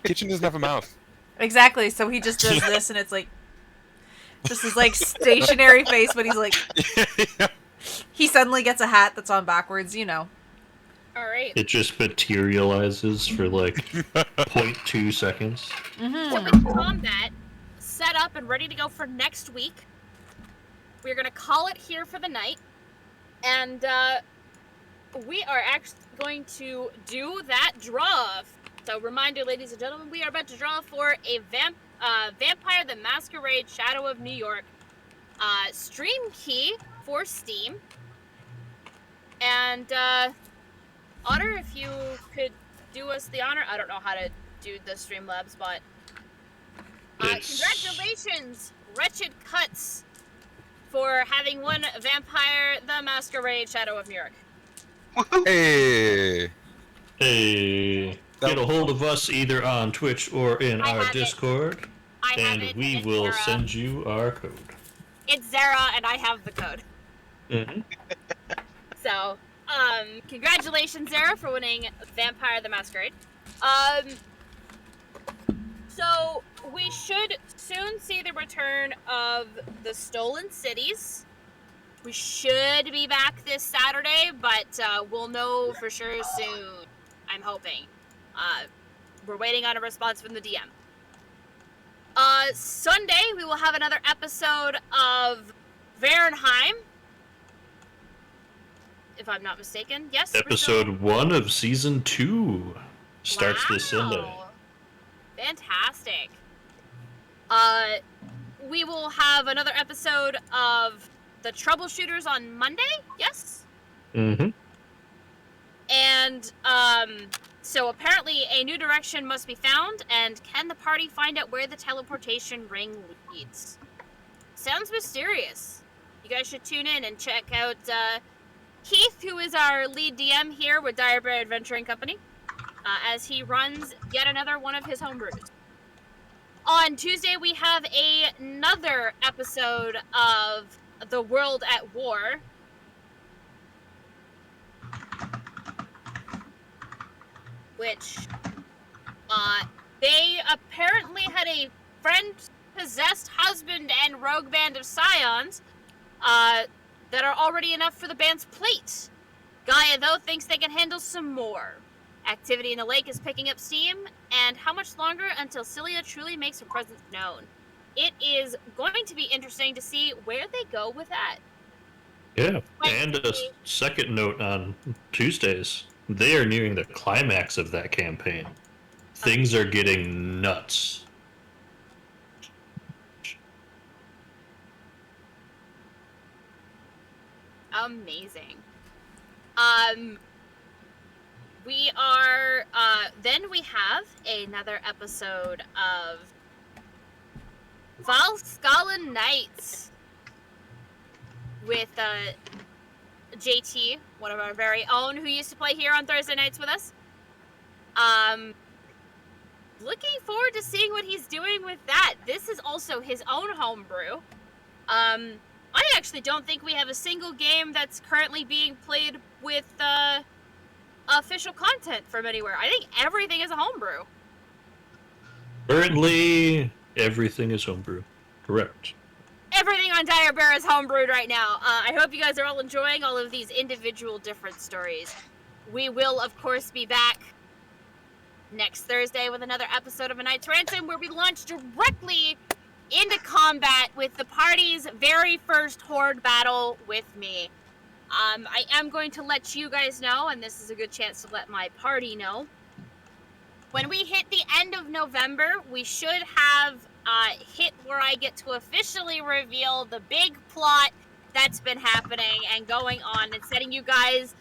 Kitchen doesn't have a mouth. exactly. So he just does this, and it's like just his like stationary face, but he's like he suddenly gets a hat that's on backwards. You know. All right. It just materializes for like 0.2 seconds. So with combat set up and ready to go for next week, we're gonna call it here for the night, and we are actually going to do that draw. So reminder, ladies and gentlemen, we are about to draw for a Vampire the Masquerade Shadow of New York stream key for Steam. And Otter, if you could do us the honor, I don't know how to do the Streamlabs, but congratulations, Wretched Cuts, for having won Vampire the Masquerade Shadow of New York. Hey. Hey, get a hold of us either on Twitch or in I our have it. Discord, I have and it. we It's will Zara. send you our code. It's Zara, and I have the code. Mm-hmm. So, congratulations, Zara, for winning Vampire the Masquerade. So we should soon see the return of the Stolen Cities. We should be back this Saturday, but we'll know for sure soon. I'm hoping. We're waiting on a response from the DM. Sunday, we will have another episode of Varenheim. If I'm not mistaken. Yes? Episode 1 of Season 2 starts this Sunday. Fantastic. We will have another episode of The Troubleshooters on Monday, yes? Mm-hmm. And, so apparently a new direction must be found, and can the party find out where the teleportation ring leads? Sounds mysterious. You guys should tune in and check out, Keith, who is our lead DM here with Dire Bear Adventuring Company, as he runs yet another one of his homebrews. On Tuesday, we have another episode of The World at War. Which, they apparently had a friend-possessed husband and rogue band of scions, that are already enough for the band's plate. Gaia, though, thinks they can handle some more. Activity in the lake is picking up steam, and how much longer until Cilia truly makes her presence known? It is going to be interesting to see where they go with that. Yeah, and a second note on Tuesdays. They are nearing the climax of that campaign. Things are getting nuts. Amazing. We are, then we have another episode of Valskallen Nights with, JT, one of our very own, who used to play here on Thursday nights with us. Looking forward to seeing what he's doing with that. This is also his own homebrew. I actually don't think we have a single game that's currently being played with, official content from anywhere. I think everything is a homebrew. Currently, everything is homebrew. Correct. Everything on Dire Bear is homebrewed right now. I hope you guys are all enjoying all of these individual different stories. We will, of course, be back next Thursday with another episode of A Knight's Ransom, where we launch directly into combat with the party's very first horde battle with me. I am going to let you guys know, and this is a good chance to let my party know. When we hit the end of November, we should have hit where I get to officially reveal the big plot that's been happening and going on and setting you guys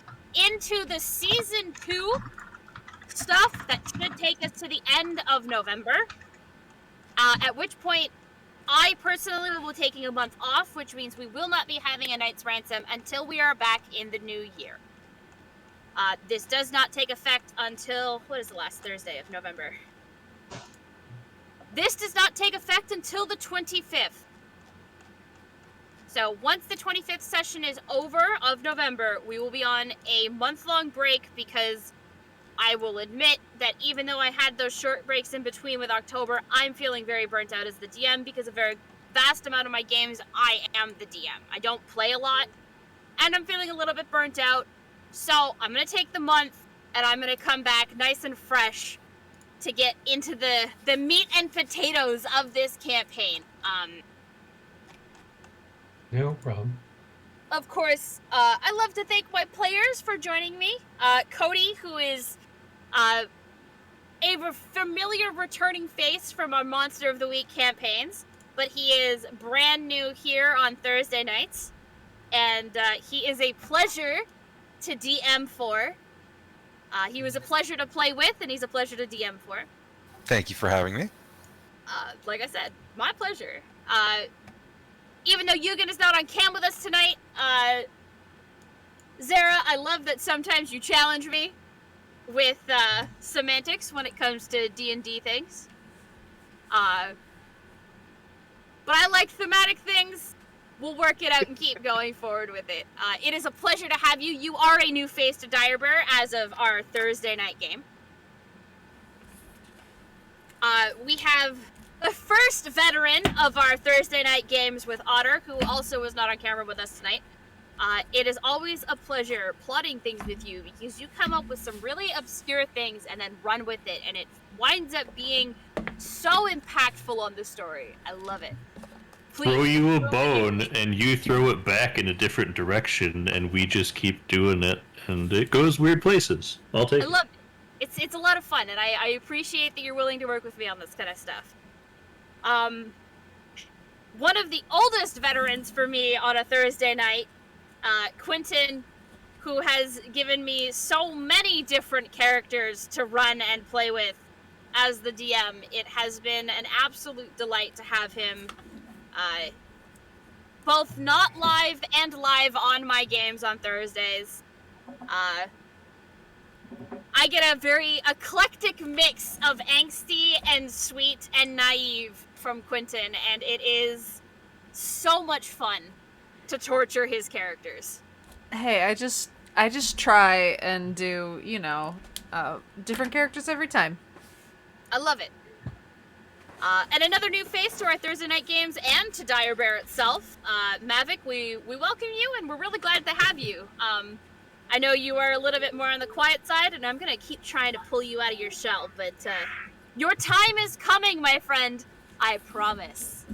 into the Season 2 stuff that should take us to the end of November. At which point, I personally will be taking a month off, which means we will not be having a Knight's Ransom until we are back in the new year. This does not take effect until, what is the last Thursday of November? This does not take effect until the 25th. So once the 25th session is over of November, we will be on a month-long break because I will admit that even though I had those short breaks in between with October, I'm feeling very burnt out as the DM because a very vast amount of my games, I am the DM. I don't play a lot, and I'm feeling a little bit burnt out. So I'm going to take the month, and I'm going to come back nice and fresh to get into the meat and potatoes of this campaign. No problem. Of course, I love to thank my players for joining me. Cody, who is a familiar returning face from our Monster of the Week campaigns, but he is brand new here on Thursday nights, and he is a pleasure to DM for. He was a pleasure to play with, and he's a pleasure to DM for. Thank you for having me. Like I said, my pleasure. Even though Yugen is not on cam with us tonight, Zara, I love that sometimes you challenge me with semantics when it comes to D&D things. But I like thematic things. We'll work it out and keep going forward with it. It is a pleasure to have you. You are a new face to Direbear as of our Thursday night game. We have the first veteran of our Thursday night games with Otter, who also is not on camera with us tonight. It is always a pleasure plotting things with you because you come up with some really obscure things and then run with it, and it winds up being so impactful on the story. I love it. Please throw you a bone and you throw it back in a different direction, and we just keep doing it, and it goes weird places. I'll take it. I love it. It's a lot of fun, and I appreciate that you're willing to work with me on this kind of stuff. One of the oldest veterans for me on a Thursday night, Quentin, who has given me so many different characters to run and play with as the DM. It has been an absolute delight to have him both not live and live on my games on Thursdays. I get a very eclectic mix of angsty and sweet and naive from Quentin, and it is so much fun to torture his characters. Hey, I just try and do, different characters every time. I love it. And another new face to our Thursday night games and to Direbear itself. Mavic, we welcome you, and we're really glad to have you. I know you are a little bit more on the quiet side, and I'm going to keep trying to pull you out of your shell, but your time is coming, my friend. I promise.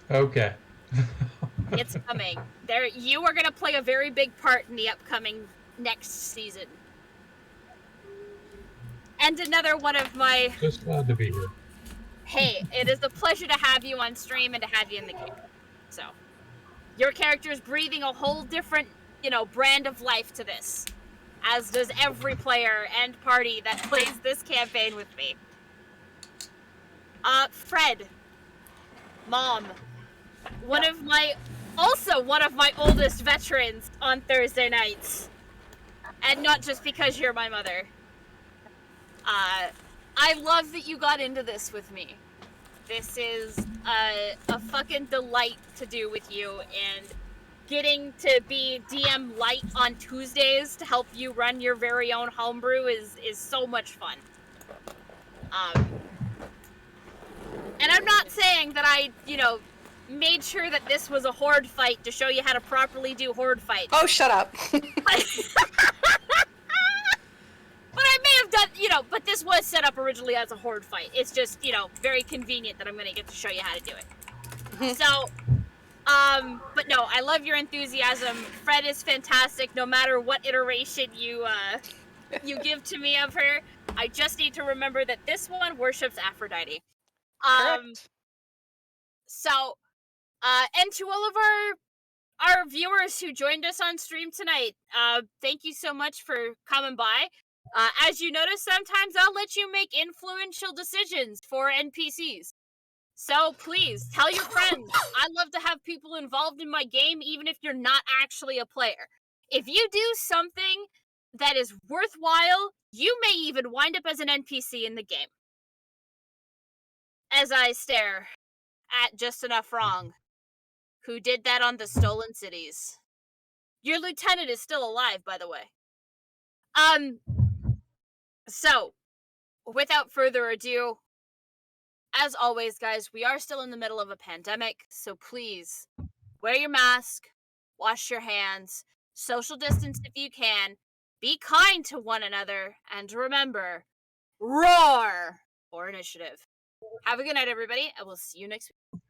Okay. It's coming. You are going to play a very big part in the upcoming next season. And another one of my... Just glad to be here. Hey, it is a pleasure to have you on stream and to have you in the game. So, your character is breathing a whole different, brand of life to this. As does every player and party that plays this campaign with me. Fred. Mom. One of my oldest veterans on Thursday nights. And not just because you're my mother. I love that you got into this with me. This is a fucking delight to do with you, and getting to be DM light on Tuesdays to help you run your very own homebrew is so much fun. And I'm not saying that I, made sure that this was a horde fight to show you how to properly do horde fights. Oh, shut up. But I may have done, but this was set up originally as a horde fight. It's just, very convenient that I'm going to get to show you how to do it. So, but no, I love your enthusiasm. Fred is fantastic no matter what iteration you give to me of her. I just need to remember that this one worships Aphrodite. Correct. So, and to all of our viewers who joined us on stream tonight, thank you so much for coming by. As you notice, sometimes I'll let you make influential decisions for NPCs. So please, tell your friends. I love to have people involved in my game, even if you're not actually a player. If you do something that is worthwhile, you may even wind up as an NPC in the game. As I stare at Just Enough Wrong, who did that on the Stolen Cities. Your lieutenant is still alive, by the way. So, without further ado, as always, guys, we are still in the middle of a pandemic, so please, wear your mask, wash your hands, social distance if you can, be kind to one another, and remember, roar for initiative. Have a good night, everybody, and we'll see you next week.